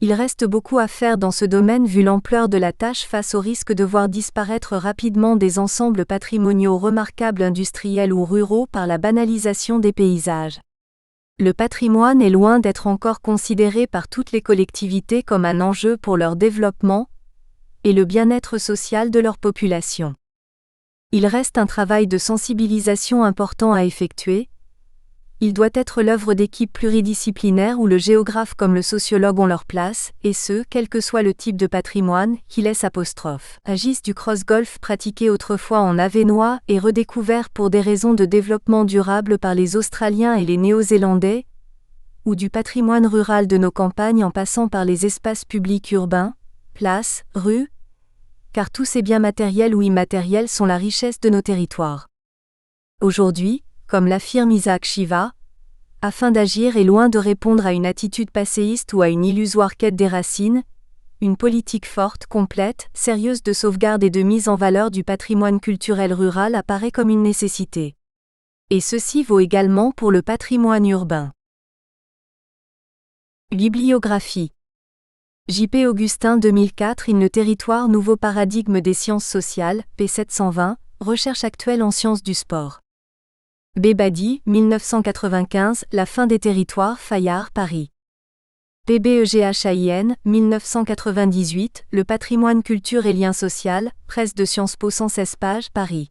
il reste beaucoup à faire dans ce domaine vu l'ampleur de la tâche face au risque de voir disparaître rapidement des ensembles patrimoniaux remarquables industriels ou ruraux par la banalisation des paysages. Le patrimoine est loin d'être encore considéré par toutes les collectivités comme un enjeu pour leur développement et le bien-être social de leur population. Il reste un travail de sensibilisation important à effectuer. Il doit être l'œuvre d'équipes pluridisciplinaires où le géographe comme le sociologue ont leur place, et ce, quel que soit le type de patrimoine, qui laisse agissent du cross-golf pratiqué autrefois en Avesnois et redécouvert pour des raisons de développement durable par les Australiens et les Néo-Zélandais, ou du patrimoine rural de nos campagnes en passant par les espaces publics urbains, places, rues, car tous ces biens matériels ou immatériels sont la richesse de nos territoires. Aujourd'hui, comme l'affirme Isaac Shiva, afin d'agir et loin de répondre à une attitude passéiste ou à une illusoire quête des racines, une politique forte, complète, sérieuse de sauvegarde et de mise en valeur du patrimoine culturel rural apparaît comme une nécessité. Et ceci vaut également pour le patrimoine urbain. Bibliographie. J.P. Augustin 2004 In le territoire nouveau paradigme des sciences sociales, p. 720, recherche actuelle en sciences du sport. Bebadi, 1995, La fin des territoires, Fayard, Paris. PBEGHAIN, 1998, Le patrimoine, culture et lien social, Presse de Sciences Po 116 pages, Paris.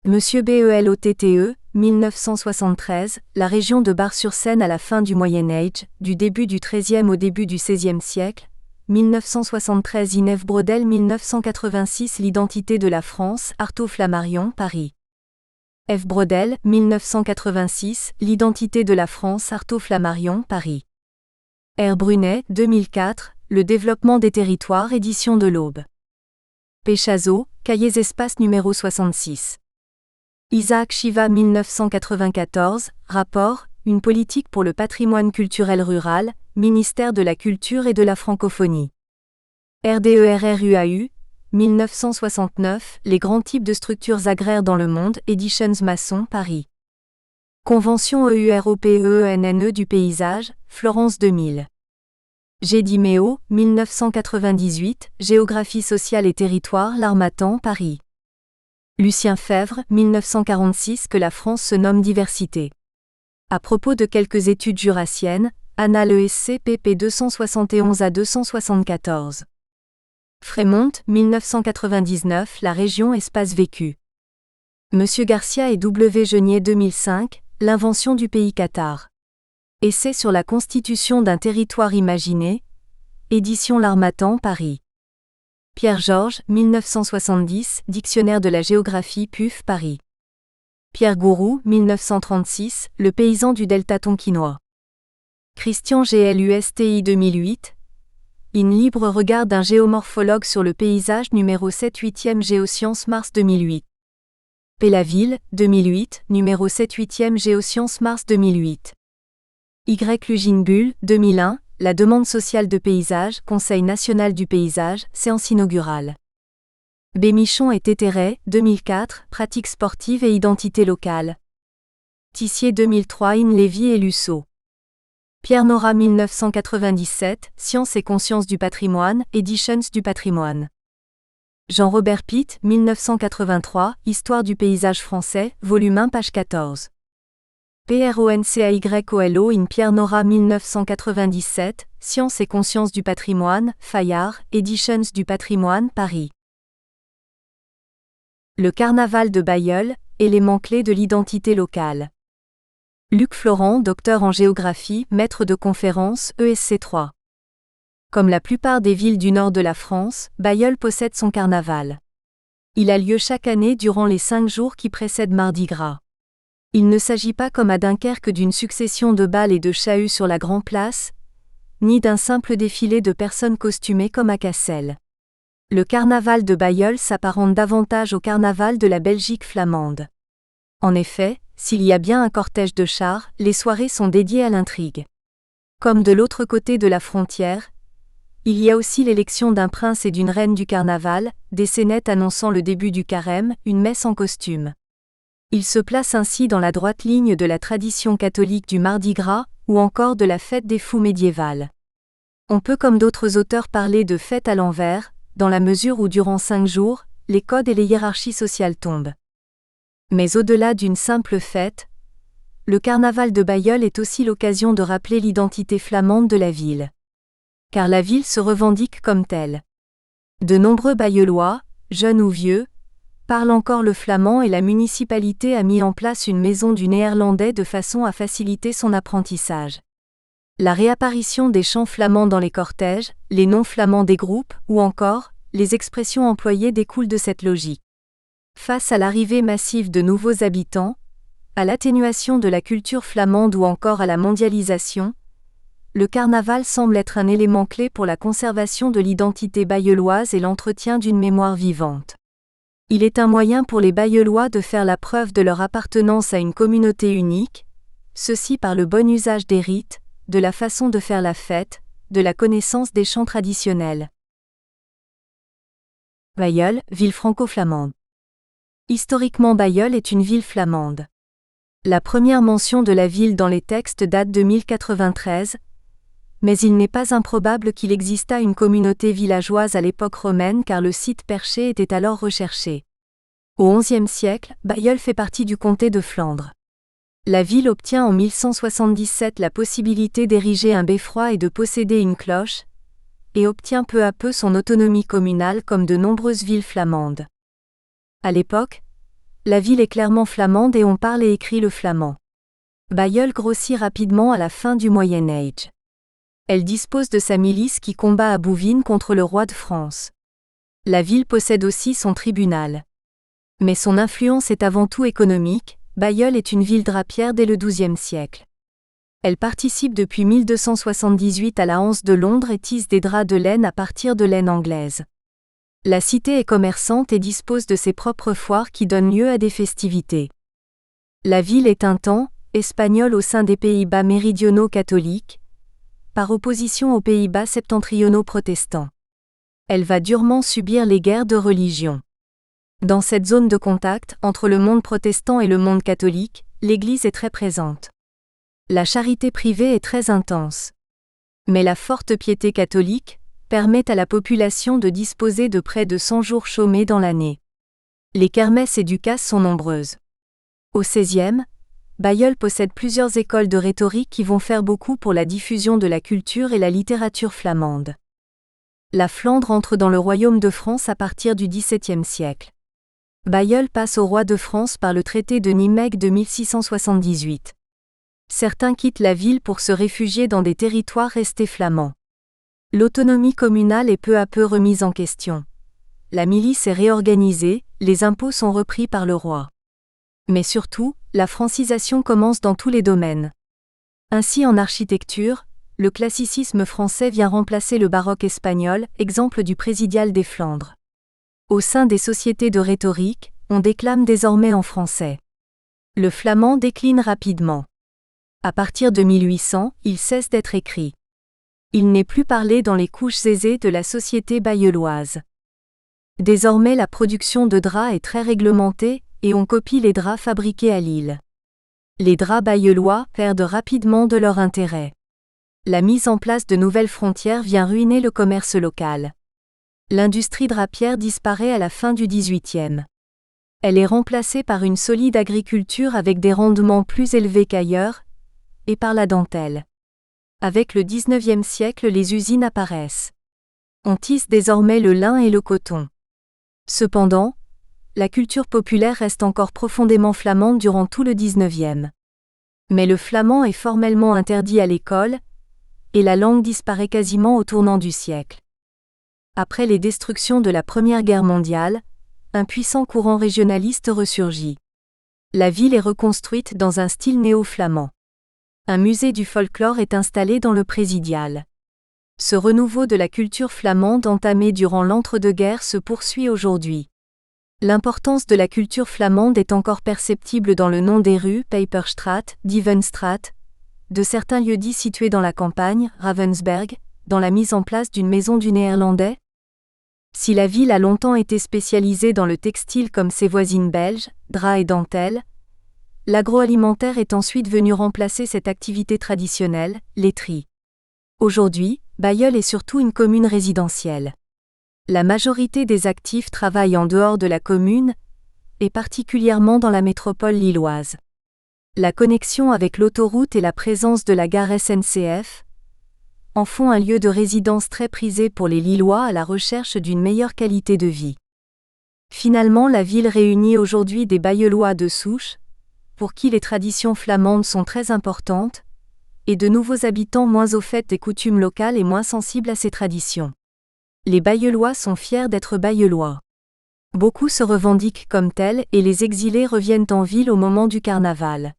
Monsieur BELOTTE, 1973, La région de Bar-sur-Seine à la fin du Moyen-Âge, du début du XIIIe au début du XVIe siècle, 1973 Inève Brodel 1986 L'identité de la France, Artaud Flammarion, Paris. F. Brodel, 1986, L'identité de la France, Artaud Flammarion, Paris. R. Brunet, 2004, Le développement des territoires, édition de l'Aube. P. Chazot, Cahiers espace numéro 66. Isaac Shiva 1994, Rapport, Une politique pour le patrimoine culturel rural, Ministère de la Culture et de la Francophonie. RDERRUAU, 1969, Les grands types de structures agraires dans le monde, Editions Masson, Paris. Convention EUROPEENNE du paysage, Florence 2000. G. Di Meo, 1998, Géographie sociale et territoire, L'Harmattan, Paris. Lucien Febvre, 1946, Que la France se nomme diversité. À propos de quelques études jurassiennes, Annales ESC pp 271 à 274. Frémont, 1999, La région espace vécu. Monsieur Garcia et W. Genier 2005, L'invention du pays Qatar. Essai sur la constitution d'un territoire imaginé. Édition L'Harmattan, Paris. Pierre Georges, 1970, Dictionnaire de la géographie PUF, Paris. Pierre Gourou, 1936, Le paysan du delta tonkinois. Christian GLUSTI 2008. In libre regard d'un géomorphologue sur le paysage numéro 7/8e Géosciences mars 2008. Pélaville, 2008, numéro 7/8e Géosciences mars 2008. Y. Lugine-Bull, 2001, La demande sociale de paysage, Conseil national du paysage, séance inaugurale. Bémichon et Téteret, 2004, Pratiques sportives et identité locale. Tissier 2003, In Lévy et Lusso. Pierre Nora 1997, Science et conscience du patrimoine, Editions du patrimoine. Jean-Robert Pitt, 1983, Histoire du paysage français, volume 1, page 14. PRONCAYOLO in Pierre Nora 1997, Science et conscience du patrimoine, Fayard, Editions du patrimoine, Paris. Le carnaval de Bailleul, élément clé de l'identité locale. Luc Florent, docteur en géographie, maître de conférence, ESC 3. Comme la plupart des villes du nord de la France, Bailleul possède son carnaval. Il a lieu chaque année durant les 5 jours qui précèdent Mardi Gras. Il ne s'agit pas comme à Dunkerque d'une succession de bals et de chahuts sur la Grand Place, ni d'un simple défilé de personnes costumées comme à Cassel. Le carnaval de Bailleul s'apparente davantage au carnaval de la Belgique flamande. En effet, s'il y a bien un cortège de chars, les soirées sont dédiées à l'intrigue. Comme de l'autre côté de la frontière, il y a aussi l'élection d'un prince et d'une reine du carnaval, des scénettes annonçant le début du carême, une messe en costume. Il se place ainsi dans la droite ligne de la tradition catholique du Mardi Gras, ou encore de la fête des fous médiévale. On peut comme d'autres auteurs parler de fête à l'envers, dans la mesure où durant 5 jours, les codes et les hiérarchies sociales tombent. Mais au-delà d'une simple fête, le carnaval de Bailleul est aussi l'occasion de rappeler l'identité flamande de la ville. Car la ville se revendique comme telle. De nombreux Bailleulois, jeunes ou vieux, parlent encore le flamand et la municipalité a mis en place une maison du néerlandais de façon à faciliter son apprentissage. La réapparition des chants flamands dans les cortèges, les noms flamands des groupes, ou encore, les expressions employées découlent de cette logique. Face à l'arrivée massive de nouveaux habitants, à l'atténuation de la culture flamande ou encore à la mondialisation, le carnaval semble être un élément clé pour la conservation de l'identité bailleulloise et l'entretien d'une mémoire vivante. Il est un moyen pour les Bailleullois de faire la preuve de leur appartenance à une communauté unique, ceci par le bon usage des rites, de la façon de faire la fête, de la connaissance des chants traditionnels. Bailleul, ville franco-flamande. Historiquement, Bailleul est une ville flamande. La première mention de la ville dans les textes date de 1093, mais il n'est pas improbable qu'il existât une communauté villageoise à l'époque romaine car le site perché était alors recherché. Au XIe siècle, Bailleul fait partie du comté de Flandre. La ville obtient en 1177 la possibilité d'ériger un beffroi et de posséder une cloche, et obtient peu à peu son autonomie communale comme de nombreuses villes flamandes. À l'époque, la ville est clairement flamande et on parle et écrit le flamand. Bailleul grossit rapidement à la fin du Moyen Âge. Elle dispose de sa milice qui combat à Bouvines contre le roi de France. La ville possède aussi son tribunal. Mais son influence est avant tout économique, Bailleul est une ville drapière dès le XIIe siècle. Elle participe depuis 1278 à la Hanse de Londres et tisse des draps de laine à partir de laine anglaise. La cité est commerçante et dispose de ses propres foires qui donnent lieu à des festivités. La ville est un temps espagnole au sein des Pays-Bas méridionaux catholiques, par opposition aux Pays-Bas septentrionaux protestants. Elle va durement subir les guerres de religion. Dans cette zone de contact, entre le monde protestant et le monde catholique, l'Église est très présente. La charité privée est très intense. Mais la forte piété catholique permet à la population de disposer de près de 100 jours chômés dans l'année. Les kermesses et ducasses sont nombreuses. Au XVIe, Bailleul possède plusieurs écoles de rhétorique qui vont faire beaucoup pour la diffusion de la culture et la littérature flamande. La Flandre entre dans le royaume de France à partir du XVIIe siècle. Bailleul passe au roi de France par le traité de Nimègue de 1678. Certains quittent la ville pour se réfugier dans des territoires restés flamands. L'autonomie communale est peu à peu remise en question. La milice est réorganisée, les impôts sont repris par le roi. Mais surtout, la francisation commence dans tous les domaines. Ainsi en architecture, le classicisme français vient remplacer le baroque espagnol, exemple du présidial des Flandres. Au sein des sociétés de rhétorique, on déclame désormais en français. Le flamand décline rapidement. À partir de 1800, il cesse d'être écrit. Il n'est plus parlé dans les couches aisées de la société bailleulloise. Désormais la production de draps est très réglementée, et on copie les draps fabriqués à Lille. Les draps bailleullois perdent rapidement de leur intérêt. La mise en place de nouvelles frontières vient ruiner le commerce local. L'industrie drapière disparaît à la fin du XVIIIe. Elle est remplacée par une solide agriculture avec des rendements plus élevés qu'ailleurs, et par la dentelle. Avec le XIXe siècle, les usines apparaissent. On tisse désormais le lin et le coton. Cependant, la culture populaire reste encore profondément flamande durant tout le XIXe. Mais le flamand est formellement interdit à l'école, et la langue disparaît quasiment au tournant du siècle. Après les destructions de la Première Guerre mondiale, un puissant courant régionaliste ressurgit. La ville est reconstruite dans un style néo-flamand. Un musée du folklore est installé dans le présidial. Ce renouveau de la culture flamande entamé durant l'entre-deux-guerres se poursuit aujourd'hui. L'importance de la culture flamande est encore perceptible dans le nom des rues, Peperstraat, Dievenstraat, de certains lieux-dits situés dans la campagne, Ravensberg, dans la mise en place d'une maison du néerlandais. Si la ville a longtemps été spécialisée dans le textile comme ses voisines belges, draps et dentelles, l'agroalimentaire est ensuite venu remplacer cette activité traditionnelle, laiterie. Aujourd'hui, Bailleul est surtout une commune résidentielle. La majorité des actifs travaillent en dehors de la commune, et particulièrement dans la métropole lilloise. La connexion avec l'autoroute et la présence de la gare SNCF en font un lieu de résidence très prisé pour les Lillois à la recherche d'une meilleure qualité de vie. Finalement, la ville réunit aujourd'hui des Bailleullois de souche, pour qui les traditions flamandes sont très importantes, et de nouveaux habitants moins au fait des coutumes locales et moins sensibles à ces traditions. Les Bailleullois sont fiers d'être Bailleullois. Beaucoup se revendiquent comme tels et les exilés reviennent en ville au moment du carnaval.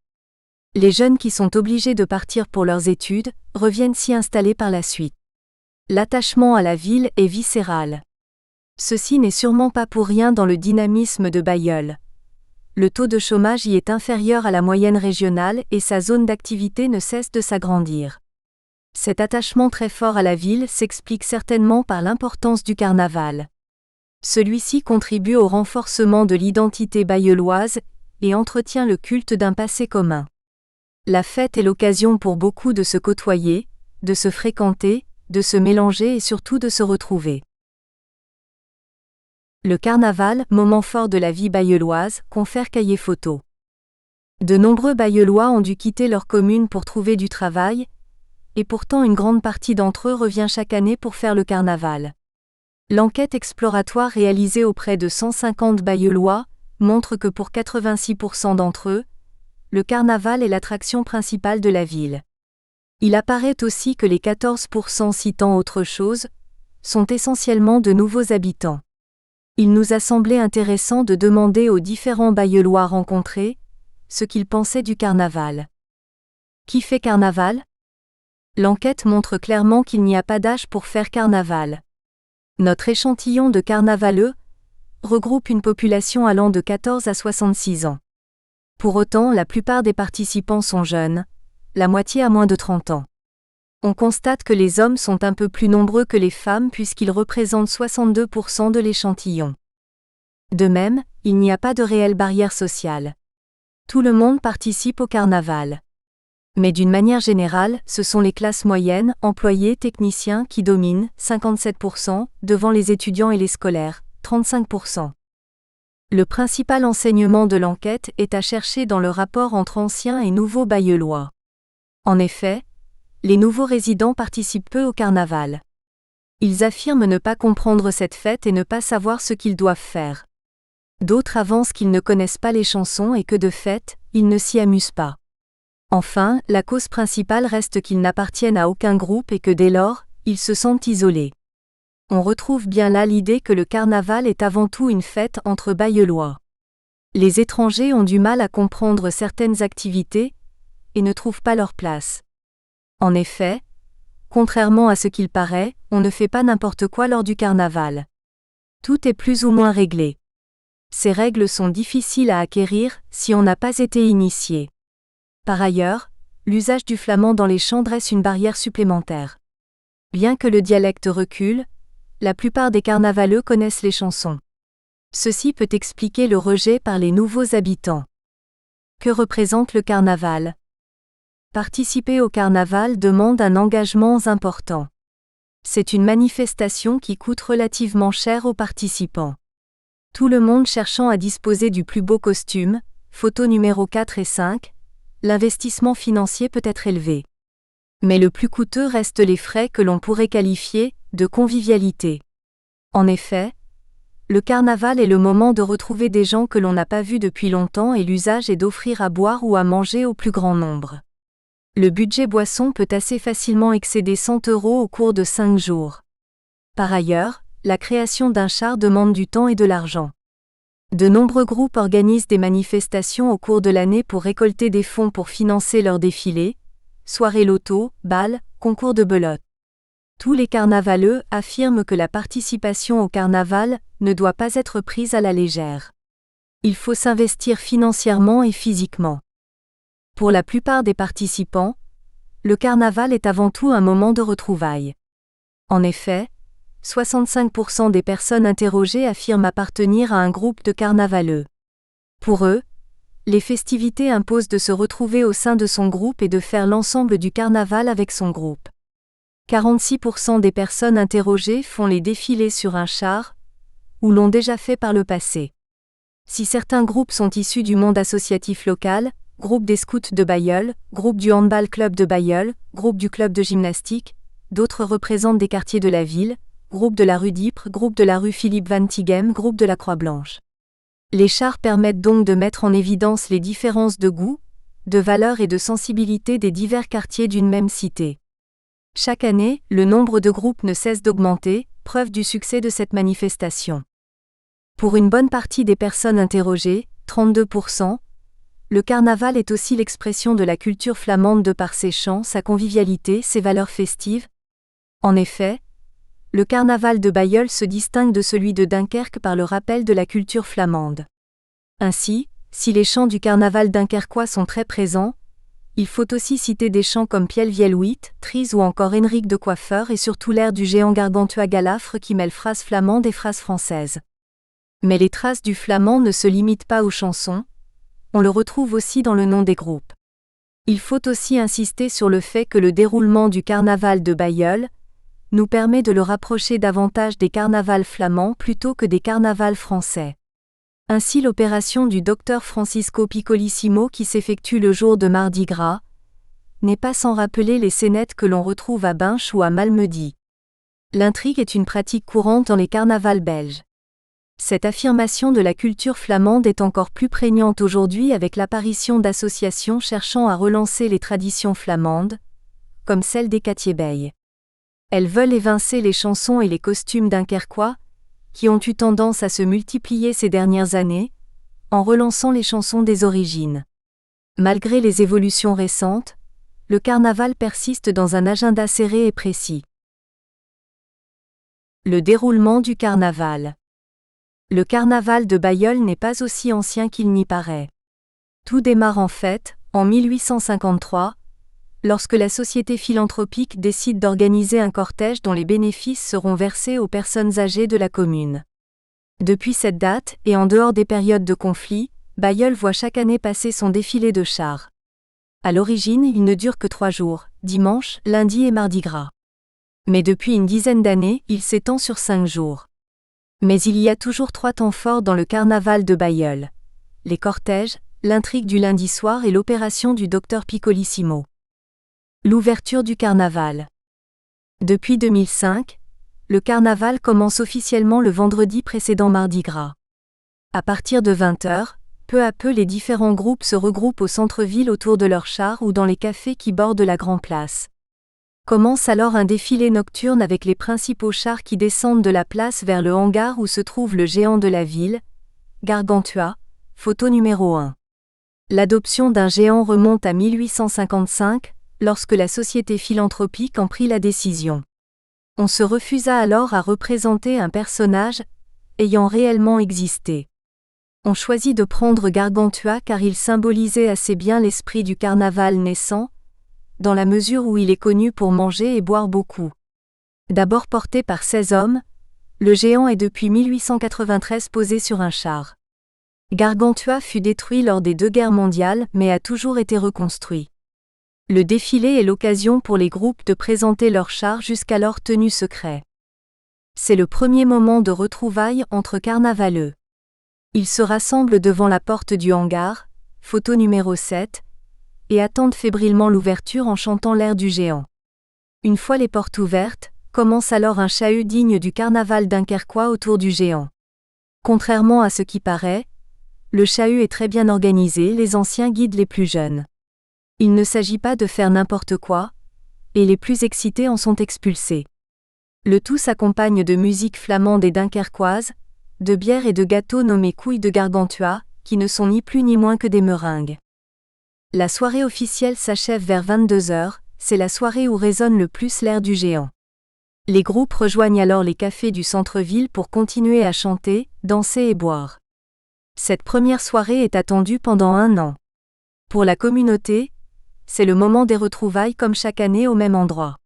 Les jeunes qui sont obligés de partir pour leurs études reviennent s'y installer par la suite. L'attachement à la ville est viscéral. Ceci n'est sûrement pas pour rien dans le dynamisme de Bailleul. Le taux de chômage y est inférieur à la moyenne régionale et sa zone d'activité ne cesse de s'agrandir. Cet attachement très fort à la ville s'explique certainement par l'importance du carnaval. Celui-ci contribue au renforcement de l'identité bailleulloise et entretient le culte d'un passé commun. La fête est l'occasion pour beaucoup de se côtoyer, de se fréquenter, de se mélanger et surtout de se retrouver. Le carnaval, moment fort de la vie bailleulloise, confère cahier photo. De nombreux Bailleullois ont dû quitter leur commune pour trouver du travail, et pourtant une grande partie d'entre eux revient chaque année pour faire le carnaval. L'enquête exploratoire réalisée auprès de 150 Bailleullois montre que pour 86% d'entre eux, le carnaval est l'attraction principale de la ville. Il apparaît aussi que les 14% citant autre chose sont essentiellement de nouveaux habitants. Il nous a semblé intéressant de demander aux différents Bailleullois rencontrés ce qu'ils pensaient du carnaval. Qui fait carnaval ? L'enquête montre clairement qu'il n'y a pas d'âge pour faire carnaval. Notre échantillon de carnavaleux regroupe une population allant de 14 à 66 ans. Pour autant, la plupart des participants sont jeunes, la moitié a moins de 30 ans. On constate que les hommes sont un peu plus nombreux que les femmes puisqu'ils représentent 62% de l'échantillon. De même, il n'y a pas de réelle barrière sociale. Tout le monde participe au carnaval. Mais d'une manière générale, ce sont les classes moyennes, employés, techniciens qui dominent, 57%, devant les étudiants et les scolaires, 35%. Le principal enseignement de l'enquête est à chercher dans le rapport entre anciens et nouveaux bailleullois. En effet, les nouveaux résidents participent peu au carnaval. Ils affirment ne pas comprendre cette fête et ne pas savoir ce qu'ils doivent faire. D'autres avancent qu'ils ne connaissent pas les chansons et que de fait, ils ne s'y amusent pas. Enfin, la cause principale reste qu'ils n'appartiennent à aucun groupe et que dès lors, ils se sentent isolés. On retrouve bien là l'idée que le carnaval est avant tout une fête entre bailleullois. Les étrangers ont du mal à comprendre certaines activités et ne trouvent pas leur place. En effet, contrairement à ce qu'il paraît, on ne fait pas n'importe quoi lors du carnaval. Tout est plus ou moins réglé. Ces règles sont difficiles à acquérir si on n'a pas été initié. Par ailleurs, l'usage du flamand dans les chants dresse une barrière supplémentaire. Bien que le dialecte recule, la plupart des carnavaleux connaissent les chansons. Ceci peut expliquer le rejet par les nouveaux habitants. Que représente le carnaval ? Participer au carnaval demande un engagement important. C'est une manifestation qui coûte relativement cher aux participants. Tout le monde cherchant à disposer du plus beau costume, photo numéro 4 et 5, l'investissement financier peut être élevé. Mais le plus coûteux reste les frais que l'on pourrait qualifier de convivialité. En effet, le carnaval est le moment de retrouver des gens que l'on n'a pas vus depuis longtemps et l'usage est d'offrir à boire ou à manger au plus grand nombre. Le budget boisson peut assez facilement excéder 100 € au cours de 5 jours. Par ailleurs, la création d'un char demande du temps et de l'argent. De nombreux groupes organisent des manifestations au cours de l'année pour récolter des fonds pour financer leurs défilés, soirées loto, bals, concours de belote. Tous les carnavaleux affirment que la participation au carnaval ne doit pas être prise à la légère. Il faut s'investir financièrement et physiquement. Pour la plupart des participants, le carnaval est avant tout un moment de retrouvailles. En effet, 65% des personnes interrogées affirment appartenir à un groupe de carnavaleux. Pour eux, les festivités imposent de se retrouver au sein de son groupe et de faire l'ensemble du carnaval avec son groupe. 46% des personnes interrogées font les défilés sur un char, ou l'ont déjà fait par le passé. Si certains groupes sont issus du monde associatif local, groupe des scouts de Bailleul, groupe du handball club de Bailleul, groupe du club de gymnastique, d'autres représentent des quartiers de la ville, groupe de la rue d'Ypres, groupe de la rue Philippe Van Tighem, groupe de la Croix-Blanche. Les chars permettent donc de mettre en évidence les différences de goût, de valeur et de sensibilité des divers quartiers d'une même cité. Chaque année, le nombre de groupes ne cesse d'augmenter, preuve du succès de cette manifestation. Pour une bonne partie des personnes interrogées, 32%, le carnaval est aussi l'expression de la culture flamande de par ses chants, sa convivialité, ses valeurs festives. En effet, le carnaval de Bailleul se distingue de celui de Dunkerque par le rappel de la culture flamande. Ainsi, si les chants du carnaval dunkerquois sont très présents, il faut aussi citer des chants comme Piel Vielhuit, Trise ou encore Henrique de Coiffeur et surtout l'air du géant Gargantua Galafre qui mêle phrases flamandes et phrases françaises. Mais les traces du flamand ne se limitent pas aux chansons, on le retrouve aussi dans le nom des groupes. Il faut aussi insister sur le fait que le déroulement du carnaval de Bailleul nous permet de le rapprocher davantage des carnavals flamands plutôt que des carnavals français. Ainsi l'opération du docteur Francisco Piccolissimo qui s'effectue le jour de Mardi Gras n'est pas sans rappeler les scénettes que l'on retrouve à Binche ou à Malmedy. L'intrigue est une pratique courante dans les carnavals belges. Cette affirmation de la culture flamande est encore plus prégnante aujourd'hui avec l'apparition d'associations cherchant à relancer les traditions flamandes, comme celle des Quatiébeilles. Elles veulent évincer les chansons et les costumes dunkerquois, qui ont eu tendance à se multiplier ces dernières années, en relançant les chansons des origines. Malgré les évolutions récentes, le carnaval persiste dans un agenda serré et précis. Le déroulement du carnaval. Le carnaval de Bailleul n'est pas aussi ancien qu'il n'y paraît. Tout démarre en fait, en 1853, lorsque la société philanthropique décide d'organiser un cortège dont les bénéfices seront versés aux personnes âgées de la commune. Depuis cette date, et en dehors des périodes de conflit, Bailleul voit chaque année passer son défilé de chars. À l'origine, il ne dure que 3 jours, dimanche, lundi et mardi gras. Mais depuis une dizaine d'années, il s'étend sur 5 jours. Mais il y a toujours 3 temps forts dans le carnaval de Bailleul. Les cortèges, l'intrigue du lundi soir et l'opération du docteur Piccolissimo. L'ouverture du carnaval. Depuis 2005, le carnaval commence officiellement le vendredi précédent Mardi Gras. À partir de 20h, peu à peu les différents groupes se regroupent au centre-ville autour de leurs chars ou dans les cafés qui bordent la Grand Place. Commence alors un défilé nocturne avec les principaux chars qui descendent de la place vers le hangar où se trouve le géant de la ville, Gargantua, photo numéro 1. L'adoption d'un géant remonte à 1855, lorsque la société philanthropique en prit la décision. On se refusa alors à représenter un personnage ayant réellement existé. On choisit de prendre Gargantua car il symbolisait assez bien l'esprit du carnaval naissant, dans la mesure où il est connu pour manger et boire beaucoup. D'abord porté par 16 hommes, le géant est depuis 1893 posé sur un char. Gargantua fut détruit lors des 2 guerres mondiales mais a toujours été reconstruit. Le défilé est l'occasion pour les groupes de présenter leurs chars jusqu'alors tenus secrets. C'est le premier moment de retrouvailles entre carnavaleux. Ils se rassemblent devant la porte du hangar, photo numéro 7, et attendent fébrilement l'ouverture en chantant l'air du géant. Une fois les portes ouvertes, commence alors un chahut digne du carnaval dunkerquois autour du géant. Contrairement à ce qui paraît, le chahut est très bien organisé, les anciens guident les plus jeunes. Il ne s'agit pas de faire n'importe quoi, et les plus excités en sont expulsés. Le tout s'accompagne de musique flamande et dunkerquoise, de bière et de gâteaux nommés couilles de Gargantua, qui ne sont ni plus ni moins que des meringues. La soirée officielle s'achève vers 22h, c'est la soirée où résonne le plus l'air du géant. Les groupes rejoignent alors les cafés du centre-ville pour continuer à chanter, danser et boire. Cette première soirée est attendue pendant 1 an. Pour la communauté, c'est le moment des retrouvailles comme chaque année au même endroit.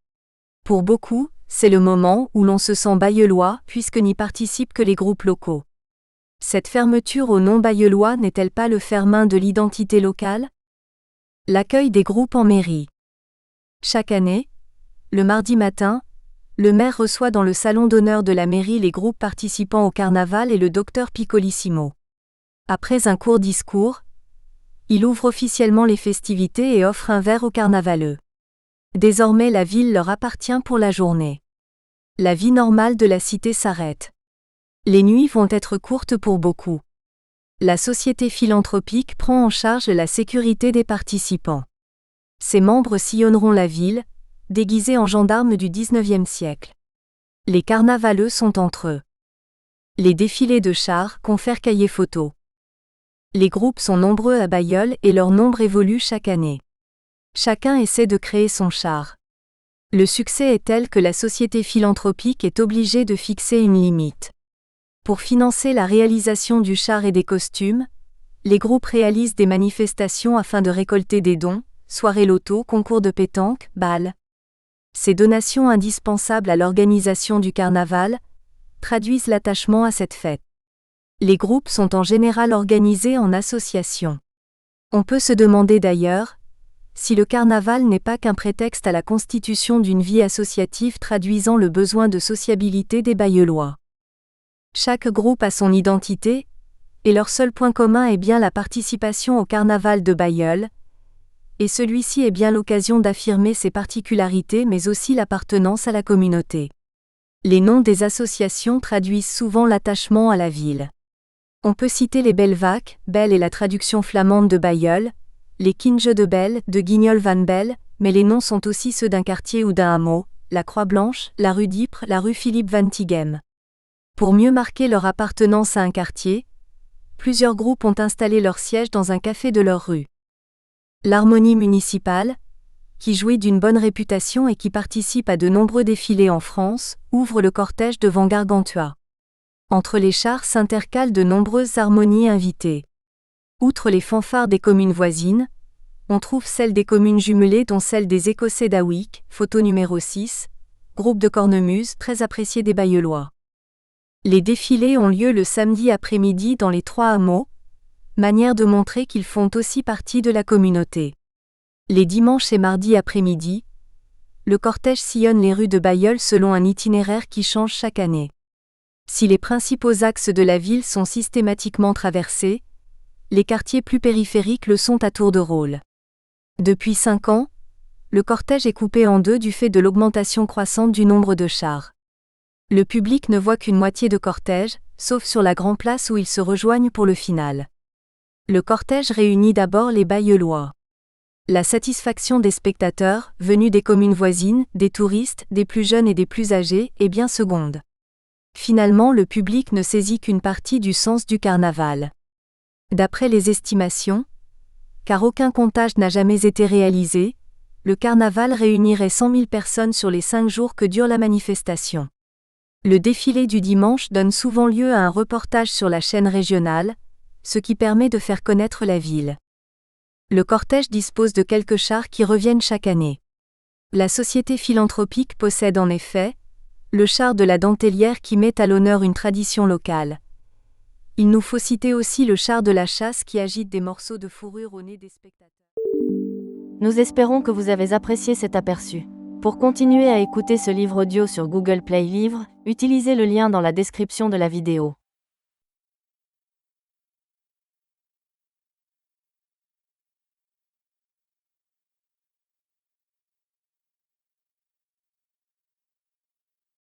Pour beaucoup, c'est le moment où l'on se sent bailleullois puisque n'y participent que les groupes locaux. Cette fermeture au non-bailleullois n'est-elle pas le ferment de l'identité locale ? L'accueil des groupes en mairie. Chaque année, le mardi matin, le maire reçoit dans le salon d'honneur de la mairie les groupes participant au carnaval et le docteur Piccolissimo. Après un court discours, il ouvre officiellement les festivités et offre un verre aux carnavaleux. Désormais la ville leur appartient pour la journée. La vie normale de la cité s'arrête. Les nuits vont être courtes pour beaucoup. La société philanthropique prend en charge la sécurité des participants. Ses membres sillonneront la ville, déguisés en gendarmes du XIXe siècle. Les carnavaleux sont entre eux. Les défilés de chars confèrent cahiers photos. Les groupes sont nombreux à Bailleul et leur nombre évolue chaque année. Chacun essaie de créer son char. Le succès est tel que la société philanthropique est obligée de fixer une limite. Pour financer la réalisation du char et des costumes, les groupes réalisent des manifestations afin de récolter des dons, soirées loto, concours de pétanque, bals. Ces donations indispensables à l'organisation du carnaval traduisent l'attachement à cette fête. Les groupes sont en général organisés en associations. On peut se demander d'ailleurs si le carnaval n'est pas qu'un prétexte à la constitution d'une vie associative traduisant le besoin de sociabilité des bailleullois. Chaque groupe a son identité, et leur seul point commun est bien la participation au carnaval de Bailleul, et celui-ci est bien l'occasion d'affirmer ses particularités mais aussi l'appartenance à la communauté. Les noms des associations traduisent souvent l'attachement à la ville. On peut citer les Belvac, Belle est la traduction flamande de Bailleul, les Kinge de Belle, de Guignol-van-Belle, mais les noms sont aussi ceux d'un quartier ou d'un hameau, la Croix-Blanche, la rue d'Ypres, la rue Philippe Van Tighem. Pour mieux marquer leur appartenance à un quartier, plusieurs groupes ont installé leur siège dans un café de leur rue. L'Harmonie municipale, qui jouit d'une bonne réputation et qui participe à de nombreux défilés en France, ouvre le cortège devant Gargantua. Entre les chars s'intercalent de nombreuses harmonies invitées. Outre les fanfares des communes voisines, On trouve celle des communes jumelées dont celle des Écossais d'Awick, photo numéro 6, groupe de cornemuse très apprécié des Baillelois. Les défilés ont lieu le samedi après-midi dans les 3 hameaux, manière de montrer qu'ils font aussi partie de la communauté. Les dimanches et mardis après-midi, le cortège sillonne les rues de Bailleul selon un itinéraire qui change chaque année. Si les principaux axes de la ville sont systématiquement traversés, les quartiers plus périphériques le sont à tour de rôle. Depuis 5 ans, le cortège est coupé en deux du fait de l'augmentation croissante du nombre de chars. Le public ne voit qu'une moitié de cortège, sauf sur la Grand Place où ils se rejoignent pour le final. Le cortège réunit d'abord les Bailleullois. La satisfaction des spectateurs, venus des communes voisines, des touristes, des plus jeunes et des plus âgés, est bien seconde. Finalement, le public ne saisit qu'une partie du sens du carnaval. D'après les estimations, car aucun comptage n'a jamais été réalisé, le carnaval réunirait 100 000 personnes sur les 5 jours que dure la manifestation. Le défilé du dimanche donne souvent lieu à un reportage sur la chaîne régionale, ce qui permet de faire connaître la ville. Le cortège dispose de quelques chars qui reviennent chaque année. La société philanthropique possède en effet le char de la Dentelière qui met à l'honneur une tradition locale. Il nous faut citer aussi le char de la chasse qui agite des morceaux de fourrure au nez des spectateurs. Nous espérons que vous avez apprécié cet aperçu. Pour continuer à écouter ce livre audio sur Google Play Livres, utilisez le lien dans la description de la vidéo.